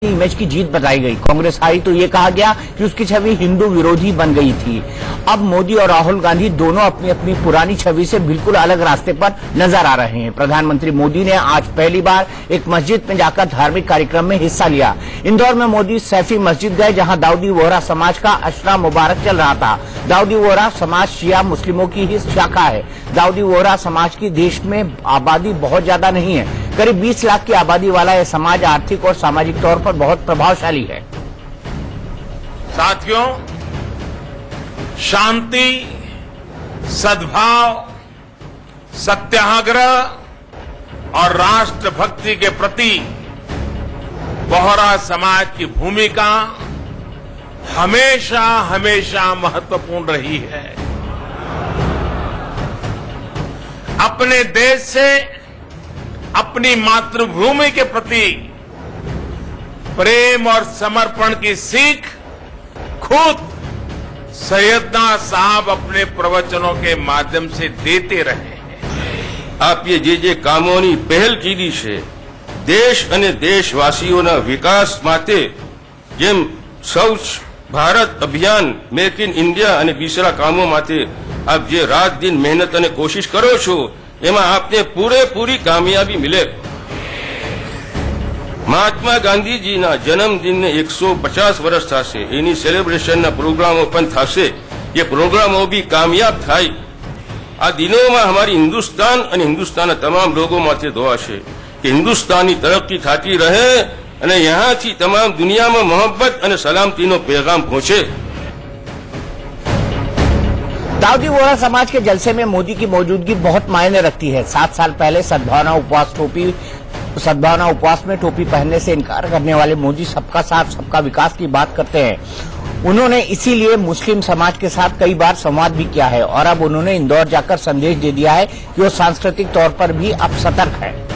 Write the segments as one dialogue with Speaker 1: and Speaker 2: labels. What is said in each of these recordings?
Speaker 1: Image की जीत बताई गई। कांग्रेस हारी तो ये कहा गया कि उसकी छवि हिंदू विरोधी बन गई थी। अब मोदी और राहुल गांधी दोनों अपनी अपनी पुरानी छवि से बिल्कुल अलग रास्ते पर नजर आ रहे हैं। प्रधानमंत्री मोदी ने आज पहली बार एक मस्जिद में जाकर धार्मिक कार्यक्रम में हिस्सा लिया। इंदौर में मोदी सैफी मस्जिद गए, जहां दाऊदी वोहरा समाज का अशरा मुबारक चल रहा था। दाऊदी वोहरा समाज शिया मुस्लिमों की ही शाखा है। दाऊदी वोहरा समाज की देश में आबादी बहुत ज्यादा नहीं है। करीब 20 लाख की आबादी वाला यह समाज आर्थिक और सामाजिक तौर पर बहुत प्रभावशाली है।
Speaker 2: साथियों, शांति, सद्भाव, सत्याग्रह और राष्ट्रभक्ति के प्रति बोहरा समाज की भूमिका हमेशा हमेशा महत्वपूर्ण रही है। अपने देश से अपनी मातृभूमि के प्रति प्रेम और समर्पण की सीख खुद सैयदना साहब अपने प्रवचनों के माध्यम से देते रहे हैं।
Speaker 3: आपे जे कामोनी पहल कीधी छे, देश अने देशवासीओना विकास माटे, जेम स्वच्छ भारत अभियान, मेक इन इंडिया अने बीसरा कामों माटे आप जे रात दिन मेहनत अने कोशिश करो छो, एमां आपने पूरेपूरी कामयाबी मिले। महात्मा गांधीजीना जन्मदिनने 150 वर्ष थशे, एनी सेलिब्रेशनना प्रोग्रामो पण थशे। ये प्रोग्रामो भी कामयाब थाय। आ दिनोमां हमारी हिंदुस्तान अने हिंदुस्तानना तमाम लोगों माटे दुआ छे कि हिंदुस्ताननी तरक्की थती रहे अने यहाँथी तमाम दुनियामां मोहब्बत अने सलामतीनो पैगाम पहुंचे।
Speaker 1: दाऊदी वोहरा समाज के जलसे में मोदी की मौजूदगी बहुत मायने रखती है। 7 साल पहले सद्भावना उपवास में टोपी पहनने से इनकार करने वाले मोदी सबका साथ सबका विकास की बात करते हैं। उन्होंने इसीलिए मुस्लिम समाज के साथ कई बार संवाद भी किया है और अब उन्होंने इंदौर जाकर संदेश दे दिया है कि वो सांस्कृतिक तौर पर भी अब सतर्क है।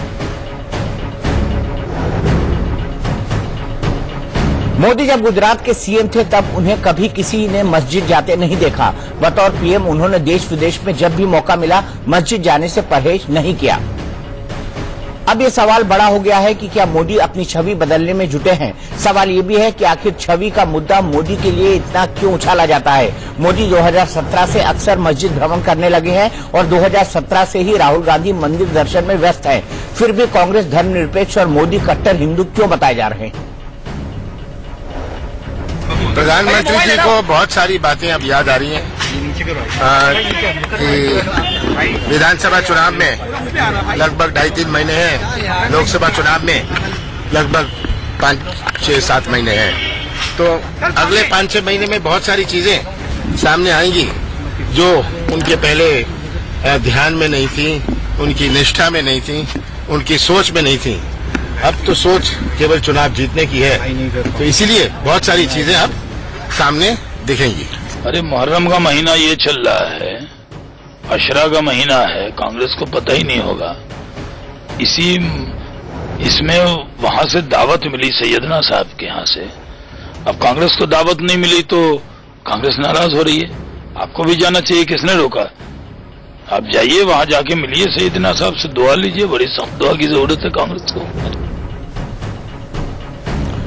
Speaker 1: मोदी जब गुजरात के सीएम थे तब उन्हें कभी किसी ने मस्जिद जाते नहीं देखा। बतौर पीएम उन्होंने देश विदेश में जब भी मौका मिला मस्जिद जाने से परहेज नहीं किया। अब ये सवाल बड़ा हो गया है कि क्या मोदी अपनी छवि बदलने में जुटे हैं। सवाल ये भी है कि आखिर छवि का मुद्दा मोदी के लिए इतना क्यों उछाला जाता है। मोदी 2017 से अक्सर मस्जिद भ्रमण करने लगे हैं और 2017 से ही राहुल गांधी मंदिर दर्शन में व्यस्त हैं। फिर भी कांग्रेस धर्मनिरपेक्ष और मोदी कट्टर हिंदू क्यों बताए जा रहे हैं।
Speaker 4: प्रधानमंत्री जी को बहुत सारी बातें अब याद आ रही हैं। विधानसभा चुनाव में लगभग 2.5-3 महीने हैं, लोकसभा चुनाव में लगभग 5-6-7 महीने हैं। तो अगले 5-6 महीने में बहुत सारी चीजें सामने आएंगी जो उनके पहले ध्यान में नहीं थी, उनकी निष्ठा में नहीं थी, उनकी सोच में नहीं थी। अब तो सोच केवल चुनाव जीतने की है, तो इसीलिए बहुत सारी चीजें अब सामने दिखेंगी।
Speaker 5: अरे मुहर्रम का महीना ये चल रहा है, अशरा का महीना है, कांग्रेस को पता ही नहीं होगा। इसमें वहां से दावत मिली सैयदना साहब के यहाँ से। अब कांग्रेस को दावत नहीं मिली तो कांग्रेस नाराज हो रही है। आपको भी जाना चाहिए, किसने रोका। आप जाइए, वहां जाके मिलिए सैयदना साहब से, दुआ लीजिए। बड़ी सख्त दुआ की जरूरत है कांग्रेस को।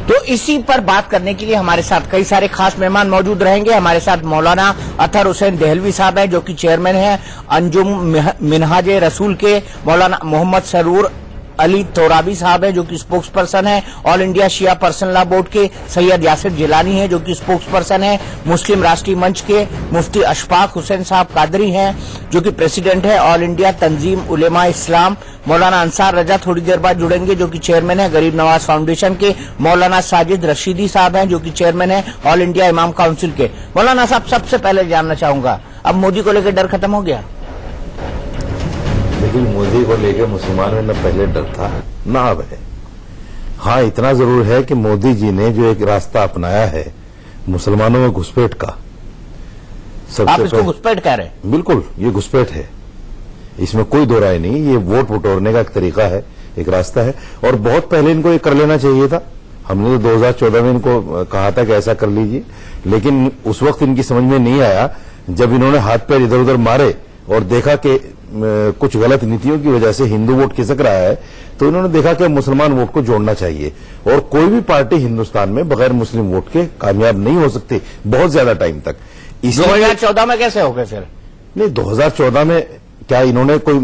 Speaker 1: तो इसी पर बात करने के लिए हमारे साथ कई सारे खास मेहमान मौजूद रहेंगे। हमारे साथ मौलाना अतहर हुसैन देहलवी साहब हैं, जो कि चेयरमैन हैं अंजुम मिनहाजे रसूल के। मौलाना मोहम्मद सरूर अली तोराबी साहब हैं, जो कि स्पोक्स पर्सन है। All India Shia personal law board के सैयद यासिर जिलानी हैं, जो कि स्पोक्स पर्सन है। मुस्लिम राष्ट्रीय मंच के मुफ्ती अशफाक हुसैन साहब कादरी हैं, जो कि प्रेसिडेंट है। ऑल इंडिया तंजीम उलेमा इस्लाम मौलाना अंसार रजा थोड़ी देर बाद जुड़ेंगे, जो कि चेयरमैन है गरीब नवाज फाउंडेशन के। मौलाना साजिद रशीदी साहब हैं, जो कि चेयरमैन है ऑल इंडिया इमाम काउंसिल के। मौलाना साहब, सबसे पहले जानना चाहूंगा, अब मोदी को लेकर डर खत्म हो गया?
Speaker 6: लेकिन मोदी को लेकर मुसलमानों में न पहले डर था न अब है। हाँ, इतना जरूर है कि मोदी जी ने जो एक रास्ता अपनाया है मुसलमानों में घुसपैठ का,
Speaker 1: आप इसको घुसपैठ कह रहे हैं?
Speaker 6: बिल्कुल, ये घुसपैठ है, इसमें कोई दो राय नहीं। ये वोट बटोरने का एक तरीका है, एक रास्ता है, और बहुत पहले इनको ये कर लेना चाहिए था। हमने तो 2014 में इनको कहा था कि ऐसा कर लीजिए, लेकिन उस वक्त इनकी समझ में नहीं आया। जब इन्होंने हाथ पैर इधर उधर मारे और देखा कि कुछ गलत नीतियों की वजह से हिंदू वोट खिसक रहा है, तो इन्होंने देखा कि मुसलमान वोट को जोड़ना चाहिए। और कोई भी पार्टी हिंदुस्तान में बगैर मुस्लिम वोट के कामयाब नहीं हो सकती बहुत ज्यादा टाइम तक।
Speaker 1: 2014 में कैसे हो गए फिर?
Speaker 6: नहीं, 2014 में क्या इन्होंने कोई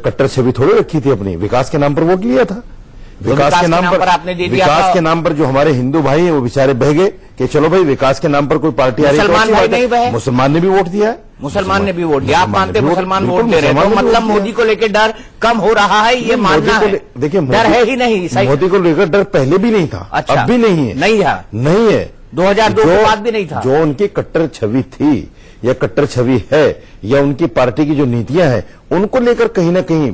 Speaker 6: कट्टर छवि थोड़ी रखी थी अपनी? विकास के नाम पर वोट लिया था। विकास के नाम पर
Speaker 1: आपने दे दिया था।
Speaker 6: विकास के नाम पर जो हमारे हिंदू भाई हैं वो बेचारे बह गए कि चलो भाई विकास के नाम पर कोई पार्टी आ रही है।
Speaker 1: मुसलमान भाई नहीं बहे,
Speaker 6: मुसलमान ने भी वोट दिया है।
Speaker 1: मुसलमान ने भी वोट दिया। आप मानते मुसलमान वोट दे रहे हैं, तो
Speaker 6: मुसलमान ने
Speaker 1: मतलब
Speaker 6: वोट दिया।
Speaker 1: मोदी को लेकर डर कम हो रहा है, ये मानना है?
Speaker 6: देखिए,
Speaker 1: डर है ही नहीं। सही।
Speaker 6: मोदी को लेकर डर पहले भी नहीं था,
Speaker 1: अच्छा,
Speaker 6: अब भी नहीं है।
Speaker 1: नहीं है,
Speaker 6: नहीं है।
Speaker 1: 2002 के बाद भी नहीं था।
Speaker 6: जो उनकी कट्टर छवि थी या कट्टर छवि है या उनकी पार्टी की जो नीतियां हैं, उनको लेकर कहीं ना कहीं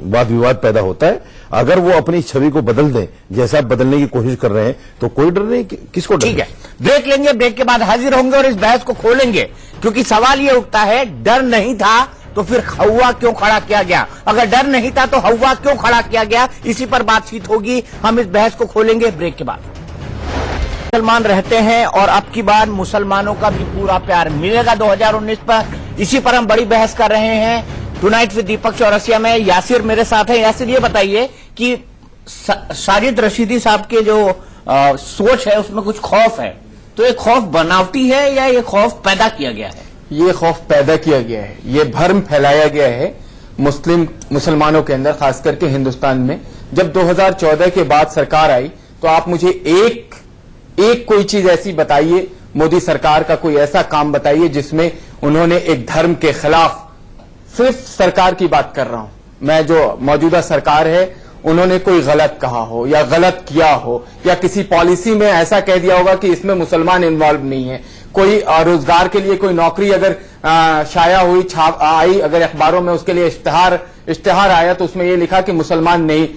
Speaker 6: वाद विवाद पैदा होता है। अगर वो अपनी छवि को बदल दें, जैसा आप बदलने की कोशिश कर रहे हैं, तो कोई डर नहीं, किसको डर?
Speaker 1: ठीक है, ब्रेक लेंगे, ब्रेक के बाद हाजिर होंगे और इस बहस को खोलेंगे, क्योंकि सवाल ये उठता है, डर नहीं था तो फिर हवा क्यों खड़ा किया गया? अगर डर नहीं था तो हवा क्यों खड़ा किया गया? इसी पर बातचीत होगी। हम इस बहस को खोलेंगे ब्रेक के बाद। मुसलमान रहते हैं और अब की बार मुसलमानों का भी पूरा प्यार मिलेगा 2019 पर। इसी पर हम बड़ी बहस कर रहे हैं टुनाइट विद दीपक चौरसिया में। यासिर मेरे साथ है। यासिर, ये बताइए कि साजिद रशीदी साहब के जो सोच है उसमें कुछ खौफ है, तो ये खौफ बनावटी है या ये खौफ पैदा किया गया है?
Speaker 7: ये खौफ पैदा किया गया है, ये भ्रम फैलाया गया है मुसलमानों के अंदर, खास करके हिंदुस्तान में। जब 2014 के बाद सरकार आई तो आप मुझे एक कोई चीज ऐसी बताइए, मोदी सरकार का कोई ऐसा काम बताइए जिसमें उन्होंने एक धर्म के खिलाफ, सिर्फ सरकार की बात कर रहा हूं मैं, जो मौजूदा सरकार है, उन्होंने कोई गलत कहा हो या गलत किया हो या किसी पॉलिसी में ऐसा कह दिया होगा कि इसमें मुसलमान इन्वॉल्व नहीं है। कोई रोजगार के लिए कोई नौकरी अगर शाया हुई, आई, अगर अखबारों में उसके लिए इश्तिहार आया तो उसमें यह लिखा कि मुसलमान नहीं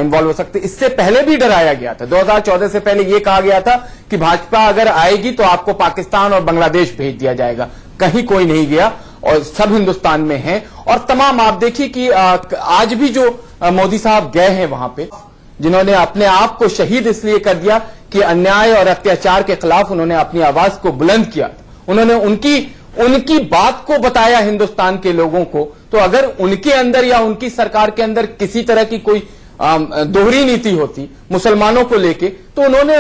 Speaker 7: इन्वॉल्व हो सकते। इससे पहले भी डराया गया था। 2014 से पहले यह कहा गया था कि भाजपा अगर आएगी तो आपको पाकिस्तान और बांग्लादेश भेज दिया जाएगा। कहीं कोई नहीं गया और सब हिंदुस्तान में हैं। और तमाम आप देखिए कि आज भी जो मोदी साहब गए हैं वहां पे, जिन्होंने अपने आप को शहीद इसलिए कर दिया कि अन्याय और अत्याचार के खिलाफ उन्होंने अपनी आवाज को बुलंद किया, उन्होंने उनकी बात को बताया हिंदुस्तान के लोगों को। तो अगर उनके अंदर या उनकी सरकार के अंदर किसी तरह की कोई दोहरी नीति होती मुसलमानों को लेके, तो उन्होंने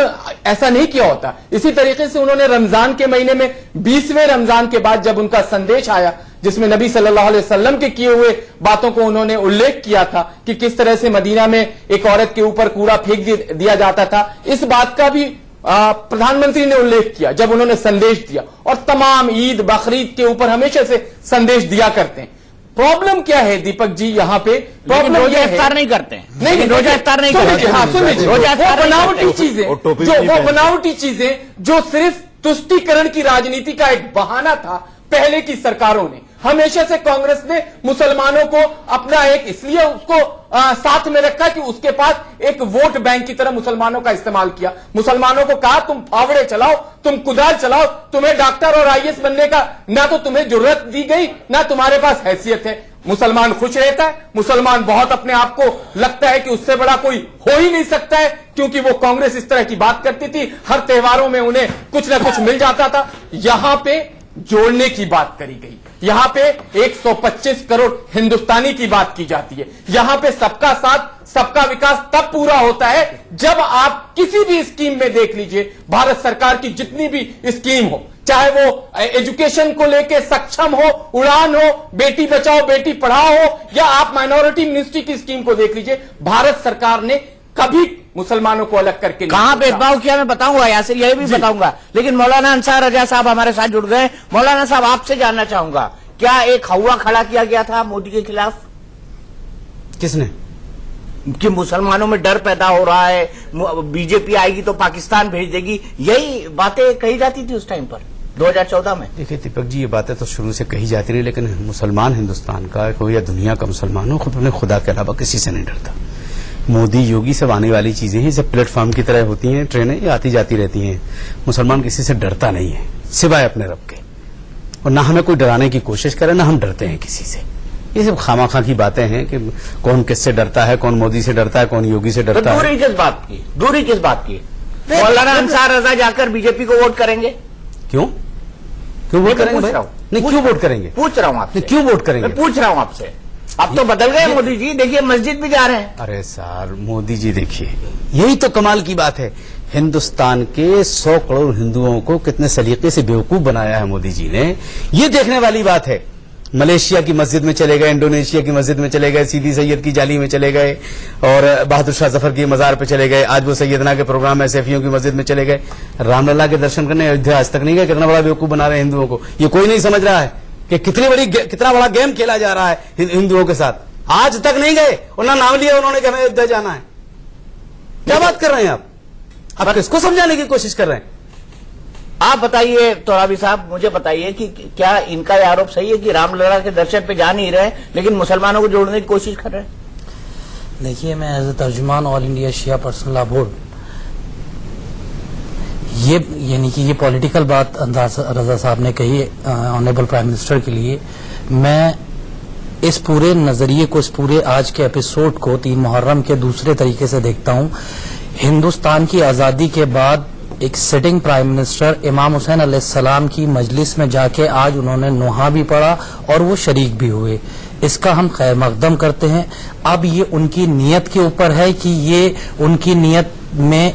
Speaker 7: ऐसा नहीं किया होता। इसी तरीके से उन्होंने रमजान के महीने में 20वें रमजान के बाद जब उनका संदेश आया, जिसमें नबी सल्लल्लाहु अलैहि वसल्लम के किए हुए बातों को उन्होंने उल्लेख किया था कि किस तरह से मदीना में एक औरत के ऊपर कूड़ा फेंक दिया जाता था, इस बात का भी प्रधानमंत्री ने उल्लेख किया जब उन्होंने संदेश दिया। और तमाम ईद बकरीद के ऊपर हमेशा से संदेश दिया करते हैं। प्रॉब्लम क्या है दीपक जी यहाँ पे? प्रॉब्लम
Speaker 1: रोजा इफ्तार नहीं करते हैं।
Speaker 7: नहीं,
Speaker 1: रोजा इफ्तार नहीं करते।
Speaker 7: सुन लीजिए,
Speaker 1: रोजा इफ्तार
Speaker 7: बनावटी चीजें, वो बनावटी चीजें जो सिर्फ तुष्टीकरण की राजनीति का एक बहाना था पहले की सरकारों ने। हमेशा से कांग्रेस ने मुसलमानों को अपना एक इसलिए उसको साथ में रखा कि उसके पास एक वोट बैंक की तरह मुसलमानों का इस्तेमाल किया। मुसलमानों को कहा तुम फावड़े चलाओ, तुम कुदाल चलाओ, तुम्हें डॉक्टर और आईएएस बनने का ना तो तुम्हें जरूरत दी गई ना तुम्हारे पास हैसियत है। मुसलमान खुश रहता है, मुसलमान बहुत अपने आप को लगता है कि उससे बड़ा कोई हो ही नहीं सकता है, क्योंकि वो कांग्रेस इस तरह की बात करती थी, हर त्योहारों में उन्हें कुछ ना कुछ मिल जाता था। यहां पे जोड़ने की बात करी गई, यहां पे 125 करोड़ हिंदुस्तानी की बात की जाती है। यहां पे सबका साथ सबका विकास तब पूरा होता है जब आप किसी भी स्कीम में देख लीजिए, भारत सरकार की जितनी भी स्कीम हो, चाहे वो एजुकेशन को लेके सक्षम हो, उड़ान हो, बेटी बचाओ बेटी पढ़ाओ हो, या आप माइनॉरिटी मिनिस्ट्री की स्कीम को देख लीजिए, भारत सरकार ने कभी मुसलमानों को अलग करके
Speaker 1: कहां भेदभाव किया मैं बताऊंगा, यासिर यही भी बताऊंगा। लेकिन मौलाना अंसार रजा साहब हमारे साथ जुड़ गए। मौलाना साहब, आपसे जानना चाहूंगा, क्या एक हवा खड़ा किया गया था मोदी के खिलाफ?
Speaker 8: किसने?
Speaker 1: कि मुसलमानों में डर पैदा हो रहा है, बीजेपी आएगी तो पाकिस्तान भेज देगी, यही बातें कही जाती थी उस टाइम पर 2014 में।
Speaker 8: देखिए दीपक जी, ये बातें तो शुरू से कही जाती रही, लेकिन मुसलमान हिंदुस्तान का कोई या दुनिया का मुसलमान हो, खुद अपने खुदा के अलावा किसी से नहीं डरता। मोदी योगी सब आने वाली चीजें हैं, सब प्लेटफॉर्म की तरह होती हैं, ट्रेनें ये आती जाती रहती हैं। मुसलमान किसी से डरता नहीं है सिवाय अपने रब के, और ना हमें कोई डराने की कोशिश करे, ना हम डरते हैं किसी से। ये सब खामाखा की बातें हैं कि कौन किससे डरता है, कौन मोदी से डरता है, कौन योगी से डरता है।
Speaker 1: दूरी किस बात की? दूरी किस बात की? मौलाना अंसार रजा जाकर बीजेपी को वोट करेंगे?
Speaker 8: क्यों वोट करेंगे भाई? नहीं, क्यों वोट करेंगे?
Speaker 1: पूछ रहा हूं आपसे।
Speaker 8: क्यों वोट करेंगे?
Speaker 1: मैं पूछ रहा हूं आपसे। अब तो बदल गए मोदी जी, देखिए मस्जिद भी जा रहे हैं।
Speaker 8: अरे सर मोदी जी देखिए, यही तो कमाल की बात है। हिंदुस्तान के 100 करोड़ हिंदुओं को कितने सलीके से बेवकूफ बनाया है मोदी जी ने, ये देखने वाली बात है। मलेशिया की मस्जिद में चले गए, इंडोनेशिया की मस्जिद में चले गए, सीदी सैयद की जाली में चले गए, और बहादुर शाह जफर की मजार पे चले गए। आज वो सैयदना के प्रोग्राम है, सैफियों की मस्जिद में चले गए। रामलला के दर्शन करने अयोध्या आज तक नहीं गए। कितना बड़ा बेवकूफ बना रहे हैं हिंदुओं को, ये कोई नहीं समझ रहा है कि कितना बड़ा गेम खेला जा रहा है हिंदुओं के साथ। आज तक नहीं गए, उन्होंने नाम लिया उन्होंने कि हमें अयोध्या जाना है। क्या बात कर रहे हैं आप किसको समझाने की कोशिश कर रहे हैं?
Speaker 1: आप बताइए तोराबी साहब, मुझे बताइए कि क्या इनका यह आरोप सही है कि रामलला के दर्शन पे जा नहीं रहे लेकिन मुसलमानों को जोड़ने की कोशिश कर रहे हैं?
Speaker 9: देखिए, मैं एज ए तर्जुमान All India Shia personal law board, ये यानी कि ये पॉलिटिकल बात रजा साहब ने कही ऑनरेबल प्राइम मिनिस्टर के लिए, मैं इस पूरे नजरिए को, इस पूरे आज के एपिसोड को 3 मुहर्रम के दूसरे तरीके से देखता हूं। हिंदुस्तान की आजादी के बाद एक सिटिंग प्राइम मिनिस्टर इमाम हुसैन अलैहिस्सलाम की मजलिस में जाके आज उन्होंने नोहा भी पढ़ा और वो शरीक भी हुए। इसका हम खैर मकदम करते हैं। अब ये उनकी नीयत के ऊपर है कि ये उनकी नीयत में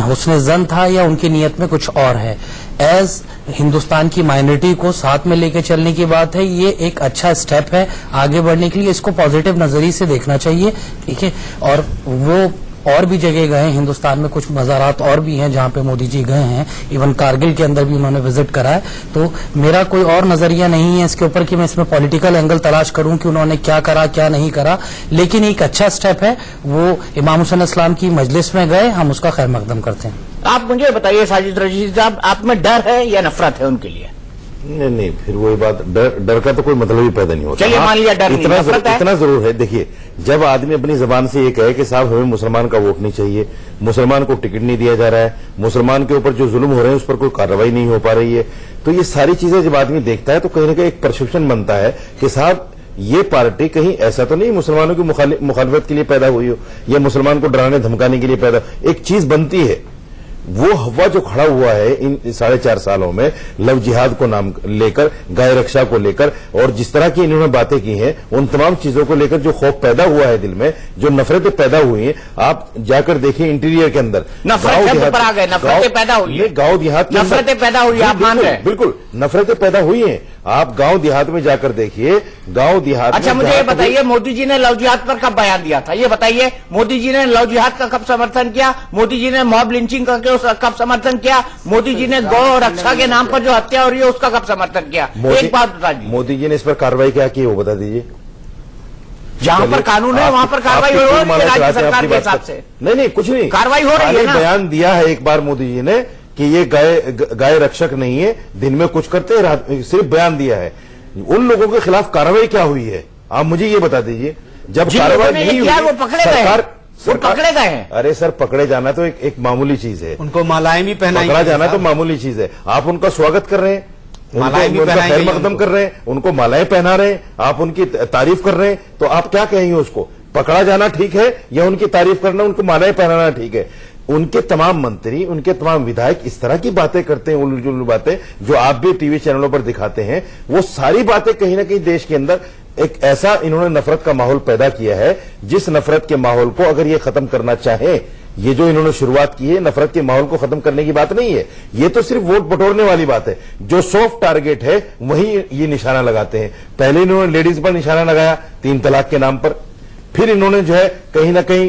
Speaker 9: हुस्न ज़न था या उनकी नीयत में कुछ और है। एज हिंदुस्तान की माइनॉरिटी को साथ में लेकर चलने की बात है, ये एक अच्छा स्टेप है आगे बढ़ने के लिए। इसको पॉजिटिव नजरिए से देखना चाहिए, ठीक है। और वो और भी जगह गए हैं हिंदुस्तान में, कुछ मज़ारात और भी हैं जहां पे मोदी जी गए हैं, इवन कारगिल के अंदर भी उन्होंने विजिट करा है। तो मेरा कोई और नजरिया नहीं है इसके ऊपर कि मैं इसमें पॉलिटिकल एंगल तलाश करूं कि उन्होंने क्या करा क्या नहीं करा, लेकिन एक अच्छा स्टेप है। वो इमाम हुसैन इस्लाम की मजलिस में गए, हम उसका खैर मकदम करते हैं।
Speaker 1: आप मुझे बताइए साजिद रशीद साहब, आप में डर है या नफरत है उनके लिए?
Speaker 6: नहीं, फिर वही बात, डर का तो कोई मतलब ही पैदा नहीं होता।
Speaker 1: चलिए मान लिया डर नहीं, नफरत है।
Speaker 6: इतना जरूर है। देखिए, जब आदमी अपनी जबान से ये कहे कि साहब हमें मुसलमान का वोट नहीं चाहिए, मुसलमान को टिकट नहीं दिया जा रहा है, मुसलमान के ऊपर जो जुल्म हो रहे हैं उस पर कोई कार्रवाई नहीं हो पा रही है, तो ये सारी चीजें जब आदमी देखता है तो कहीं ना कहीं एक परसेप्शन बनता है कि साहब ये पार्टी कहीं ऐसा तो नहीं मुसलमानों की मुखालिफत के लिए पैदा हुई हो या मुसलमान को डराने धमकाने के लिए पैदा। एक चीज बनती है, वो हवा जो खड़ा हुआ है इन 4.5 सालों में लव जिहाद को नाम लेकर, गाय रक्षा को लेकर, और जिस तरह की इन्होंने बातें की हैं उन तमाम चीजों को लेकर जो खौफ पैदा हुआ है दिल में, जो नफरतें पैदा हुई हैं, आप जाकर देखिए इंटीरियर के अंदर
Speaker 1: नफरतें पैदा हुई है,
Speaker 6: गांव देहात
Speaker 1: नफरतें पैदा हुई, आप मान रहे हैं?
Speaker 6: बिल्कुल नफरतें पैदा हुई हैं। आप गांव देहात में जाकर देखिए, गांव देहात।
Speaker 1: अच्छा, मुझे ये बताइए, मोदी जी ने लव जिहाद पर कब बयान दिया था? ये बताइए, मोदी जी ने लव जिहाद का कब समर्थन किया? मोदी जी ने मॉब लिंचिंग करके उसका कब समर्थन किया? मोदी जी ने गौ रक्षा के नाम पर जो हत्या हो रही है उसका कब समर्थन किया? एक बात बता दीजिए,
Speaker 6: मोदी जी ने इस पर कार्रवाई क्या की वो बता दीजिए।
Speaker 1: जहां पर कानून है वहां पर कार्रवाई हो रही है राज्य सरकार के हिसाब से।
Speaker 6: नहीं, कुछ नहीं,
Speaker 1: कार्रवाई हो रही है ना।
Speaker 6: बयान दिया है एक बार मोदी जी ने कि ये गाय रक्षक नहीं है, दिन में कुछ करते हैं, सिर्फ बयान दिया है। उन लोगों के खिलाफ कार्रवाई क्या हुई है आप मुझे ये बता दीजिए। जब कार्रवाई नहीं हुई,
Speaker 1: वो पकड़े गए हैं।
Speaker 6: अरे सर, पकड़े जाना तो एक मामूली चीज है,
Speaker 8: उनको मालाएं भी पहनाई,
Speaker 6: पकड़ा जाना तो मामूली चीज है। आप उनका स्वागत कर रहे हैं,
Speaker 8: मालाएं भी
Speaker 6: उनका
Speaker 8: पहनाई
Speaker 6: खैर
Speaker 8: गई
Speaker 6: मकदम कर रहे हैं, उनको मालाएं पहना रहे हैं, आप उनकी तारीफ कर रहे हैं, तो आप क्या कहेंगे उसको? पकड़ा जाना ठीक है या उनकी तारीफ करना, उनको मालाएं पहनाना ठीक है? उनके तमाम मंत्री, उनके तमाम विधायक इस तरह की बातें करते हैं, उल्लू बातें जो आप भी टीवी चैनलों पर दिखाते हैं, वो सारी बातें कहीं ना कहीं देश के अंदर एक ऐसा इन्होंने नफरत का माहौल पैदा किया है, जिस नफरत के माहौल को अगर ये खत्म करना चाहें, ये जो इन्होंने शुरुआत की है, नफरत के माहौल को खत्म करने की बात नहीं है, ये तो सिर्फ वोट बटोरने वाली बात है। जो सॉफ्ट टारगेट है वही ये निशाना लगाते हैं। पहले इन्होंने लेडीज पर निशाना लगाया 3 तलाक के नाम पर, फिर इन्होंने जो है कहीं ना कहीं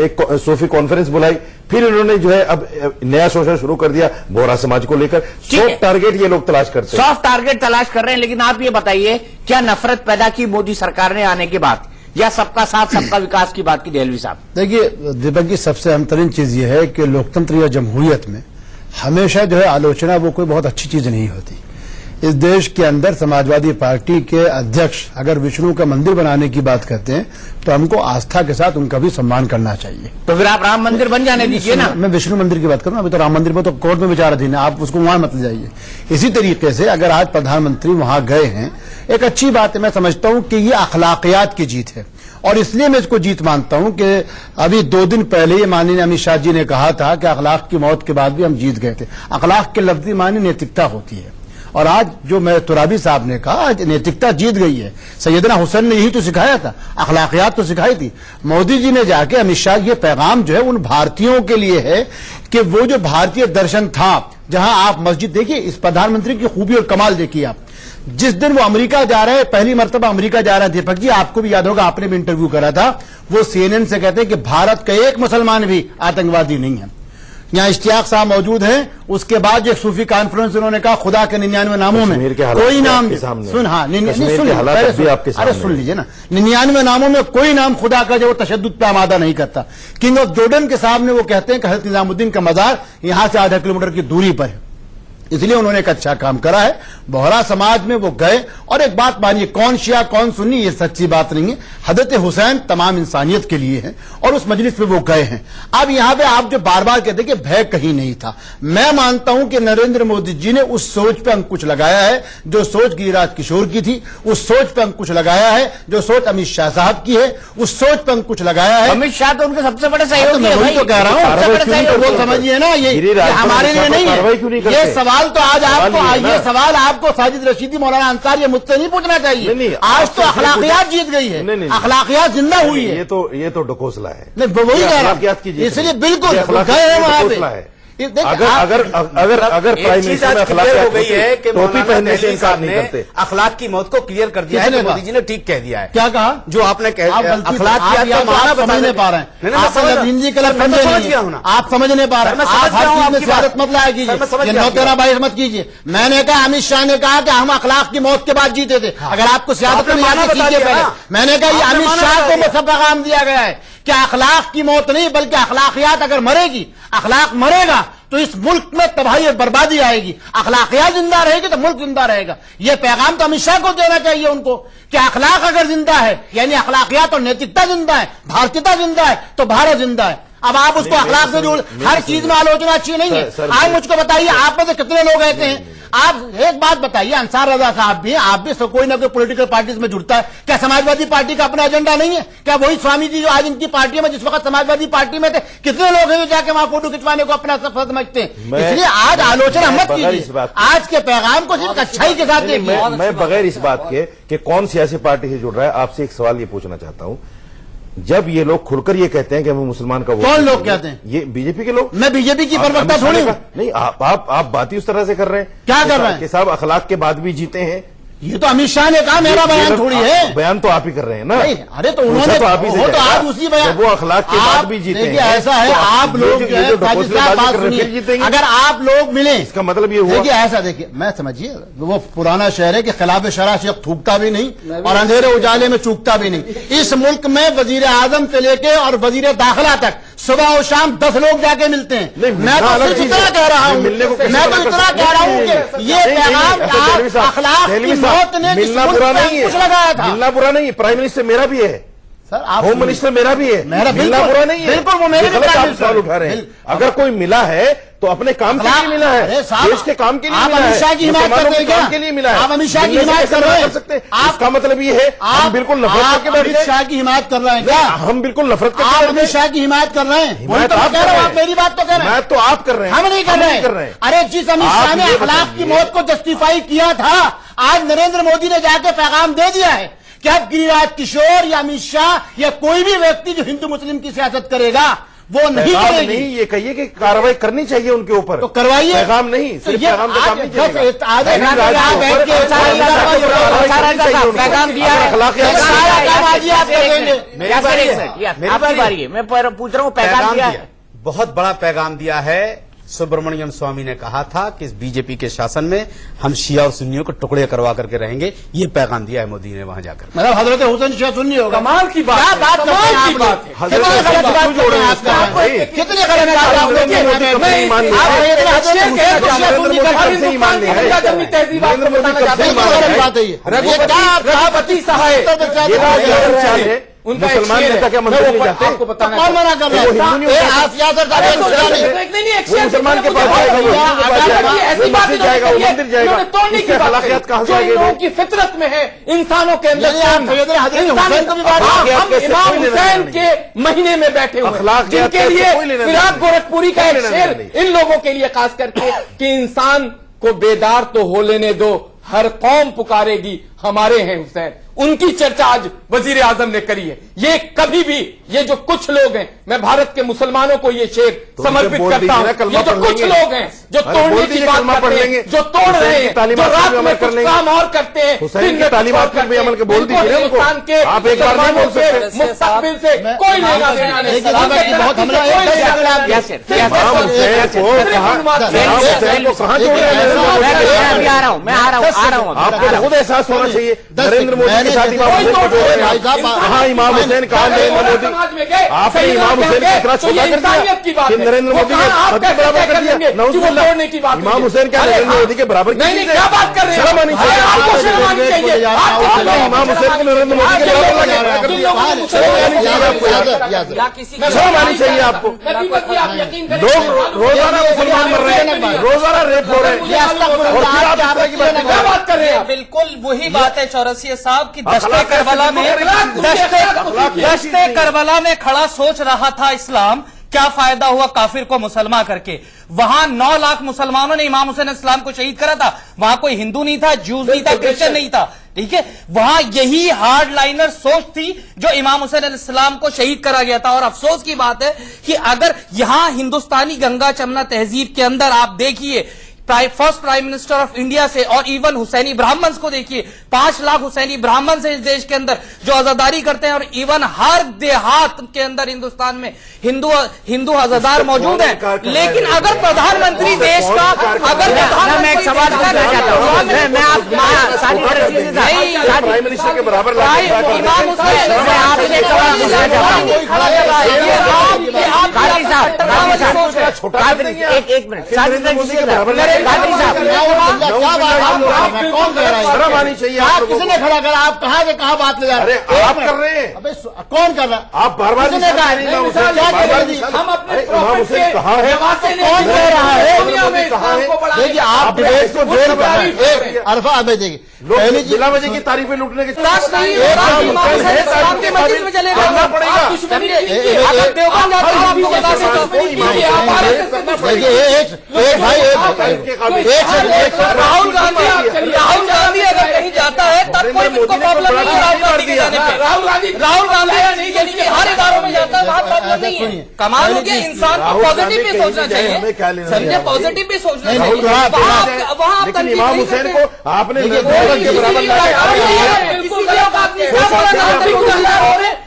Speaker 6: एक सोफी कॉन्फ्रेंस बुलाई, फिर इन्होंने जो है अब नया शोषण शुरू कर दिया बोहरा समाज को लेकर। सॉफ्ट टारगेट ये लोग तलाश करते हैं,
Speaker 1: सॉफ्ट टारगेट तलाश कर रहे हैं। लेकिन आप ये बताइए, क्या नफरत पैदा की मोदी सरकार ने आने के बाद, या सबका साथ सबका विकास की बात की देहलवी साहब?
Speaker 10: देखिए दीपक जी, सबसे अहम चीज ये है कि लोकतंत्र या जमहूरियत में हमेशा जो है आलोचना वो कोई बहुत अच्छी चीज नहीं होती। इस देश के अंदर समाजवादी पार्टी के अध्यक्ष अगर विष्णु का मंदिर बनाने की बात करते हैं तो हमको आस्था के साथ उनका भी सम्मान करना चाहिए।
Speaker 1: तो फिर आप राम मंदिर बन जाने दीजिए ना।
Speaker 10: मैं विष्णु मंदिर की बात करूं, अभी तो राम मंदिर में तो कोर्ट में विचाराधीन है, आप उसको वहां मत ले जाइए। इसी तरीके से अगर आज प्रधानमंत्री वहां गए हैं, एक अच्छी बात है। मैं समझता हूं कि ये अखलाकियात की जीत है, और इसलिए मैं इसको जीत मानता हूं कि अभी 2 दिन पहले ही माननीय अमित शाह जी ने कहा था कि अखलाक की मौत के बाद भी हम जीत गए थे। अखलाक के लफ्जी मानी नैतिकता होती है, और आज जो मैं तुराबी साहब ने कहा, आज नैतिकता जीत गई है। सैयदना हुसैन ने यही तो सिखाया था, अखलाकियात तो सिखाई थी। मोदी जी ने जाके अमित शाह ये पैगाम जो है उन भारतीयों के लिए है कि वो जो भारतीय दर्शन था, जहां आप मस्जिद देखिए, इस प्रधानमंत्री की खूबी और कमाल देखिए आप, जिस दिन वो अमेरिका जा रहे हैं, पहली मर्तबा अमेरिका जा रहे हैं, दीपक जी आपको भी याद होगा, आपने भी इंटरव्यू करा था, वो CNN से कहते हैं कि भारत का एक मुसलमान भी आतंकवादी नहीं है। यहाँ इश्तियाक साहब मौजूद हैं, उसके बाद एक सूफी कॉन्फ्रेंस उन्होंने कहा खुदा के 99 नामों में कोई नाम सुन, हाँ अरे सुन लीजिए ना, 99 नामों में कोई नाम खुदा का जो तशद्दुद पे आमादा नहीं करता। किंग ऑफ जॉर्डन के सामने वो कहते हैं कि हज़रत निजामुद्दीन का मजार यहां से आधा किलोमीटर की दूरी पर है, इसलिए उन्होंने एक अच्छा काम करा है। बोहरा समाज में वो गए, और एक बात मानिए, कौन शिया कौन सुन्नी ये सच्ची बात नहीं है, हजरत हुसैन तमाम इंसानियत के लिए है, और उस मजलिस में वो गए हैं। अब यहां पे आप जो बार बार कहते कि भय कहीं नहीं था, मैं मानता हूं कि नरेंद्र मोदी जी ने उस सोच पे अंकुश लगाया है जो सोच गिरिराज किशोर की थी, उस सोच पे अंकुश लगाया है जो सोच अमित शाह साहब की है, उस सोच पे अंकुश लगाया है।
Speaker 1: अमित शाह तो उनके सबसे बड़े सहयोगी
Speaker 10: मैं वही तो कह रहा हूं, वो समझिए ना, ये हमारे लिए नहीं है ये सवाल। तो आज आपको ये सवाल आपको साजिद रशीदी, मौलाना अंसारी, ये मुझसे नहीं पूछना चाहिए। आज तो अखलाकियात जीत गई है, अखलाकियात जिंदा हुई है।
Speaker 6: ये तो डकोसला है।
Speaker 10: नहीं वही कह रहा हूं, इसलिए बिल्कुल गए हैं वहां पे।
Speaker 6: अगर प्राइम मिनिस्टर
Speaker 11: क्लियर हो गई है कि
Speaker 6: टोपी पहनने से इनकार नहीं करते,
Speaker 11: अखलाक की मौत को क्लियर कर दिया है, तो मोदी जी ने ठीक कह दिया है।
Speaker 10: क्या कहा
Speaker 11: जो आपने
Speaker 10: अखलाक समझ नहीं पा रहे हैं, आप समझ नहीं पा रहे हैं, आप हर चीज में सियासत मत लाया कीजिए, 9-13-22 मत कीजिए। मैंने कहा अमित शाह ने कहा कि हम अखलाक की मौत के बाद जीते थे, अगर आपको सियासत में आना कीजिए पहले। मैंने कहा ये अमित शाह को सब पैगाम दिया गया है कि अखलाक की मौत नहीं बल्कि अखलाकियात अगर मरेगी, अखलाक मरेगा तो इस मुल्क में तबाही और बर्बादी आएगी। अखलाकियात जिंदा रहेगी तो मुल्क जिंदा रहेगा। यह पैगाम तो अमित शाह को देना चाहिए उनको कि अखलाक अगर जिंदा है, यानी अखलाकियात और नैतिकता जिंदा है, भारतीयता जिंदा है, तो भारत जिंदा है। अब आप उसको अखलाक से जोड़, हर चीज में आलोचना अच्छी नहीं है। आप मुझको बताइए, आप में से कितने लोग कहते हैं, आप एक बात बताइए, अंसार रजा साहब भी, आप भी कोई ना कोई पॉलिटिकल पार्टीज में जुड़ता है, क्या समाजवादी पार्टी का अपना एजेंडा नहीं है? क्या वही स्वामी जी जो आज इनकी पार्टी में, जिस वक्त समाजवादी पार्टी में थे, कितने लोग हैं जो जाके वहां फोटो खिंचवाने को अपना सफर समझते हैं? इसलिए आज आलोचना मत कीजिए, आज के पैगाम को सिर्फ अच्छाई के साथ देखिए।
Speaker 6: मैं बगैर इस बात के कि कौन सियासी पार्टी से जुड़ रहा है, आपसे एक सवाल ये पूछना चाहता हूं। जब ये लोग खुलकर ये कहते हैं कि हम मुसलमान का वोट,
Speaker 10: कौन लोग कहते हैं?
Speaker 6: ये बीजेपी के लोग।
Speaker 10: मैं बीजेपी की प्रवक्ता थोड़ी हूं।
Speaker 6: नहीं, आप बात ही उस तरह से कर रहे हैं।
Speaker 10: क्या कर रहे हैं
Speaker 6: कि साहब अखलाक के बाद भी जीते हैं,
Speaker 10: ये तो अमित शाह ने कहा, मेरा बयान थोड़ी है।
Speaker 6: बयान तो आप ही कर रहे हैं ना।
Speaker 10: नहीं, अरे तो उन्होंने
Speaker 6: तो आप ही
Speaker 10: तो आज उसी बयान,
Speaker 6: वो अखलाक के बाद भी जीते हैं।
Speaker 10: ऐसा है, आप लोग जो है बात सुनिए, अगर आप लोग मिले,
Speaker 6: इसका मतलब ये हुआ।
Speaker 10: देखिए ऐसा, देखिए मैं समझिए, वो पुराना शहर है कि खिलाफ शरा शेख थूकता भी नहीं और अंधेरे उजाले में चूकता भी नहीं। इस मुल्क में वजीर आजम से लेके और वजीर दाखिला तक सुबह और शाम 10 लोग जाके मिलते हैं। मैं तो सिर्फ इतना कह रहा हूँ, मैं तो इतना कह रहा हूँ कि ये पैगाम अखलाक की मौत ने
Speaker 6: बुरा नहीं है, मिलना बुरा नहीं है। प्राइम मिनिस्टर मेरा भी है
Speaker 10: सर, आप
Speaker 6: होम मिनिस्टर मेरा भी है, मिलना बुरा नहीं है।
Speaker 10: बिल्कुल, वो मेरे भी
Speaker 6: आप सवाल उठा रहे हैं। अगर कोई मिला है तो अपने काम के लिए मिला है, देश के काम के लिए मिला है,
Speaker 10: अमित शाह की हिमायत करते हैं,
Speaker 6: काम के लिए मिला है।
Speaker 10: आप अमित शाह की हिमायत कर रहे हैं,
Speaker 6: आपका मतलब ये है हम बिल्कुल नफरत करके बैठ गए।
Speaker 10: अमित शाह की हिमायत कर रहे हैं क्या?
Speaker 6: हम बिल्कुल नफरत करके
Speaker 10: आप अमित शाह की हिमायत कर रहे हैं?
Speaker 6: हिमायत आप
Speaker 10: कह रहे हो, आप मेरी बात तो कह रहे हैं।
Speaker 6: मैं तो आप कर रहे हैं,
Speaker 10: हम नहीं कर रहे हैं। अरे जिस अमित शाह ने अखलाक की मौत को जस्टिफाई किया था, आज नरेंद्र मोदी ने जाके पैगाम दे दिया है कि अब गिरिराज किशोर या अमित शाह या कोई भी व्यक्ति जो हिंदू मुस्लिम की सियासत करेगा वो नहीं करेगी।
Speaker 6: नहीं, ये कहिए कि कार्रवाई करनी चाहिए उनके ऊपर,
Speaker 10: तो करवाइए।
Speaker 6: पैगाम नहीं, सिर्फ पैगाम का काम नहीं चलेगा।
Speaker 10: पैगाम दिया,
Speaker 1: मैं पूछ रहा हूँ पैगाम दिया है,
Speaker 11: बहुत बड़ा पैगाम दिया है। सुब्रमण्यम स्वामी ने कहा था कि इस बीजेपी के शासन में हम शिया और सुन्नियों को टुकड़े करवा करके रहेंगे, ये पैगाम दिया है मोदी ने वहां जाकर।
Speaker 10: मतलब हजरत हुसैन शिया सुन्नी होगा,
Speaker 11: कमाल की बात,
Speaker 10: क्या बात
Speaker 11: कमाल की बात है।
Speaker 10: कितने गलत बात कर रहे हैं आप, कितने गलत बात आप लोग
Speaker 6: मुसलमान नेता क्या मंदिर नहीं जाते?
Speaker 10: आपको बताना कौन मना कर रहा है?
Speaker 6: मुसलमान के पास जाएगा, वो मंदिर जाएगा, इसके अखलाकियात कहाँ से आएंगे?
Speaker 11: की फितरत में है, इंसानों के अंदर।
Speaker 10: हम
Speaker 11: इमाम हुसैन के महीने में बैठे हुए, जिनके लिए फिराक गोरखपुरी का एक शेर इन लोगों के लिए खास करके कि इंसान
Speaker 7: को बेदार तो हो लेने दो, हर कौम पुकारेगी हमारे हैं हुसैन। उनकी चर्चा आज वजीर आजम ने करी है। ये कभी भी, ये जो कुछ लोग हैं, मैं भारत के मुसलमानों को ये शेर समर्पित करता हूं, ये जो कुछ लोग हैं जो तोड़ने की बात करते हैं, जो तोड़ रहे हैं, जो रात में कुछ काम और करते हैं,
Speaker 6: हुसैन की तालीमात पे अमल के बोल दीजिए ना उनको। आप एक बार नहीं बोल सकते।
Speaker 7: मुस्तकबिल से कोई लेना देना नहीं।
Speaker 10: बहुत हमला
Speaker 6: आपको खुद एहसास होना चाहिए नरेंद्र मोदी के साथ कहाँ इमाम हुसैन, कहाँ नरेंद्र मोदी। आपने इमाम हुसैन को इतना छोटा कर दिया कि नरेंद्र मोदी के बराबर कर दिया। इमाम हुसैन क्या नरेंद्र मोदी के बराबर?
Speaker 7: नहीं, क्या बात कर रहे हैं?
Speaker 6: शर्म आनी चाहिए। इमाम हुसैन को नरेंद्र मोदी के बराबर कर दिया। शर्म आनी चाहिए आपको। लोग रोजाना मुसलमान मर रहे हैं, रोजाना रेप हो रहे हैं, और फिर आप इस तरह की बात कर रहे हैं।
Speaker 9: बिल्कुल वही बात है चौरसिया साहब की दश्ते करबला में खड़ा सोच रहा था इस्लाम क्या फायदा हुआ काफिर को मुसलमान करके। वहां 9 लाख मुसलमानों ने इमाम हुसैन इस्लाम को शहीद करा था। वहां कोई हिंदू नहीं था, ज्यूज नहीं था, क्रिश्चियन नहीं था। ठीक है, वहां यही हार्ड लाइनर सोच थी जो इमाम हुसैन इस्लाम को शहीद करा गया था। और अफसोस की बात है कि अगर यहां हिंदुस्तानी गंगा चमना तहजीब के अंदर आप देखिए, first prime minister of India से और इवन हुसैनी ब्राह्मण्स को देखिए, 5 लाख हुसैनी ब्राह्मण से इस देश के अंदर जो आजादारी करते हैं, और इवन हर देहात के अंदर हिंदुस्तान में हिंदू आजादार मौजूद हैं। लेकिन अगर प्रधानमंत्री देश का, अगर
Speaker 1: मैं एक सवाल पूछना चाहता हूँ, मैं आप
Speaker 6: प्राइम मिनिस्टर के बराबर
Speaker 1: इमाम हुसैन, मैं आपसे एक सवाल पूछना चाहता हूँ। एक मिनट,
Speaker 6: शर्म आनी चाहिए।
Speaker 10: किसने खड़ा करा? आप कहाँ से कहाँ बात ले जा रहे हैं?
Speaker 6: आप कर रहे हैं।
Speaker 10: अबे कौन कर रहा है?
Speaker 6: आप बार बार
Speaker 7: हम अपने
Speaker 6: इमाम हुसैन कहाँ है?
Speaker 10: कौन कह रहा है? देखिए आप देश को जेल कर रहे हैं। अरफा हमें देखिए, पहली चीज
Speaker 6: बिला वजह की तारीफें लूटने के
Speaker 9: राहुल गांधी अगर कहीं जाता है तब कोई इनको प्रॉब्लम नहीं है। राहुल गांधी हर इदारों में जाता है, वहां प्रॉब्लम नहीं है। कमाल हो गया, इंसान को पॉजिटिव भी सोचना चाहिए, समझे, पॉजिटिव भी सोचना चाहिए। वहां
Speaker 6: इमाम हुसैन को आपने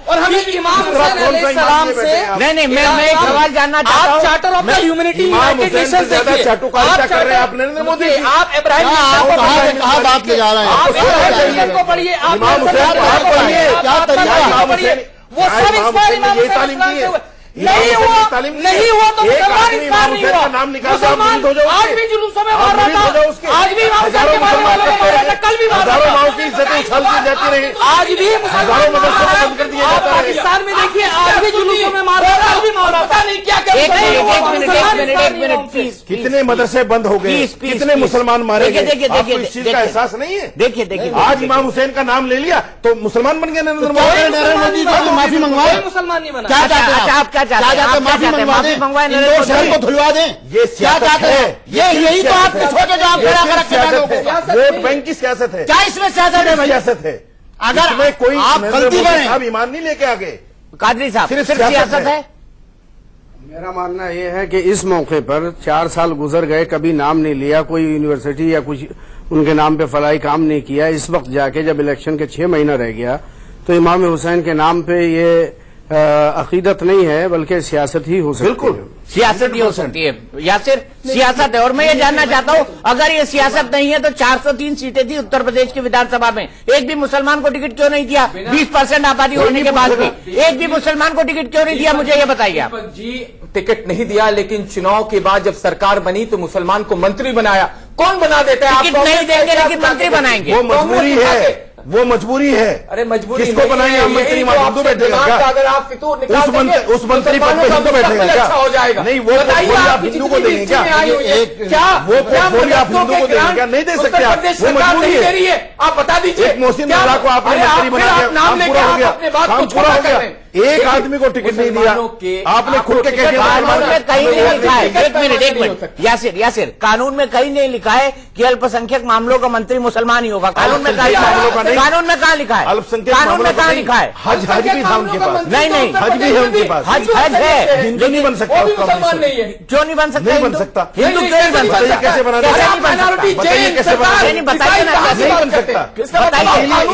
Speaker 9: और हमें इमाम हुसैन अलैहिस्सलाम से
Speaker 1: नहीं, मैं एक सवाल जानना चाहता हूँ।
Speaker 9: Charter of the humanity United Nations देखिए,
Speaker 6: चाटुकारिता कर रहे हैं आप नरेंद्र मोदी।
Speaker 9: आप इब्राहिम
Speaker 10: कहाँ बात ले जा रहे हैं?
Speaker 9: आप इब्राहिम को पढ़िए, आप
Speaker 6: इमाम हुसैन को आप पढ़िए, क्या तरीका?
Speaker 9: वो सब इस्लाम इमाम हुसैन नहीं हुआ तो मुसलमान इस्लाम नहीं हुआ। मुसलमान आज भी जुलूसों में मार रहा था, आज भी इमाम हुसैन के मारने वालों को मार रहा था, कल भी मार रहा था,
Speaker 6: माओ की इज्जतें उछाल दी जाती रही,
Speaker 9: आज भी मुसलमान बंद कर दिया जाता है। पाकिस्तान में देखिए, आज भी जुलूसों में मार रहा था, कल भी मार रहा था। नहीं, क्या
Speaker 1: एक मिनट प्लीज।
Speaker 6: कितने मदरसे बंद हो गए, कितने मुसलमान मारे गए, आपको इस चीज का एहसास नहीं है?
Speaker 1: देखिए
Speaker 6: आज इमाम हुसैन का नाम ले लिया तो मुसलमान बन गए नरेंद्र मोदी।
Speaker 10: माफी मंगवाए,
Speaker 9: मुसलमान नहीं बना।
Speaker 10: क्या चाहते हैं आप?
Speaker 1: क्या चाहते हैं?
Speaker 10: माफी मंगवाए,
Speaker 1: नरेंद्र
Speaker 10: शहर को धुलवा दें।
Speaker 6: ये
Speaker 10: क्या चाहते हैं? यही तो आपके छोटे जो आप खड़ा कर रखे हैं लोगों को।
Speaker 6: वोट बैंक की सियासत है।
Speaker 10: क्या इसमें सियासत है भाई?
Speaker 6: सियासत है।
Speaker 10: अगर
Speaker 6: इसमें कोई
Speaker 10: आप गलती करें,
Speaker 6: साहब ईमान नहीं लेके आ गए।
Speaker 1: कादरी साहब, सिर्फ सियासत है।
Speaker 12: मेरा मानना यह है कि इस मौके पर 4 साल गुजर गए, कभी नाम नहीं लिया, कोई यूनिवर्सिटी या कुछ उनके नाम पे फलाई काम नहीं किया। इस वक्त जाके जब इलेक्शन के 6 महीना रह गया तो इमाम हुसैन के नाम पे ये अकीदत नहीं है बल्कि सियासत ही हो सकती है।
Speaker 1: बिल्कुल सियासत ही हो सकती है, या सिर्फ सियासत है। और मैं ये जानना चाहता हूँ, अगर ये सियासत नहीं है तो 403 सीटें थी उत्तर प्रदेश की विधानसभा में, एक भी मुसलमान को टिकट क्यों नहीं दिया? 20% आबादी होने के बाद भी एक भी मुसलमान को टिकट क्यों नहीं दिया? मुझे ये बताइए आप।
Speaker 7: जी टिकट नहीं दिया, लेकिन चुनाव के बाद जब सरकार बनी तो मुसलमान को मंत्री बनाया। कौन बना देता है?
Speaker 1: टिकट नहीं देंगे लेकिन मंत्री बनाएंगे।
Speaker 6: वो मजबूरी है, वो मजबूरी है।
Speaker 7: अरे मजबूरी
Speaker 6: किसको बनाएंगे हम मंत्री? हिंदू बैठेगा क्या?
Speaker 7: अगर आप फितूर निकाल देंगे,
Speaker 6: उस मंत्री पद पे हिंदू बैठेगा क्या?
Speaker 7: अच्छा हो जाएगा।
Speaker 6: नहीं, वो आप हिंदू को देंगे क्या?
Speaker 7: क्या
Speaker 6: वो पोर्टफोलियो आप हिंदू को देंगे क्या? नहीं दे सकते आप, वो मजबूरी है।
Speaker 7: आप बता दीजिए।
Speaker 6: एक मोहसिन रजा को आपने मंत्री बना दिया, काम पूरा हो गया, काम पूरा हो गया। एक आदमी को टिकट नहीं दिया, आपने खुद के कह
Speaker 1: कानून में कहीं नहीं लिखा है, एक मिनट यासिर, कानून में कहीं नहीं लिखा है कि अल्पसंख्यक मामलों का मंत्री मुसलमान ही होगा। कानून में कहाँ लिखा है?
Speaker 6: अल्पसंख्यक
Speaker 1: कानून में कहाँ लिखा है?
Speaker 6: हज भी था उनके पास,
Speaker 1: नहीं
Speaker 6: हज भी है उनके पास,
Speaker 1: हज है,
Speaker 6: हिंदू नहीं बन सकता,
Speaker 9: मुसलमान नहीं है।
Speaker 1: क्यों नहीं बन सकता?
Speaker 6: नहीं बन सकता,
Speaker 1: हिंदू क्यों नहीं बन सकता?
Speaker 6: कैसे बना?
Speaker 1: बताइए कैसे बना? बताइए ना,
Speaker 6: नहीं बन सकता।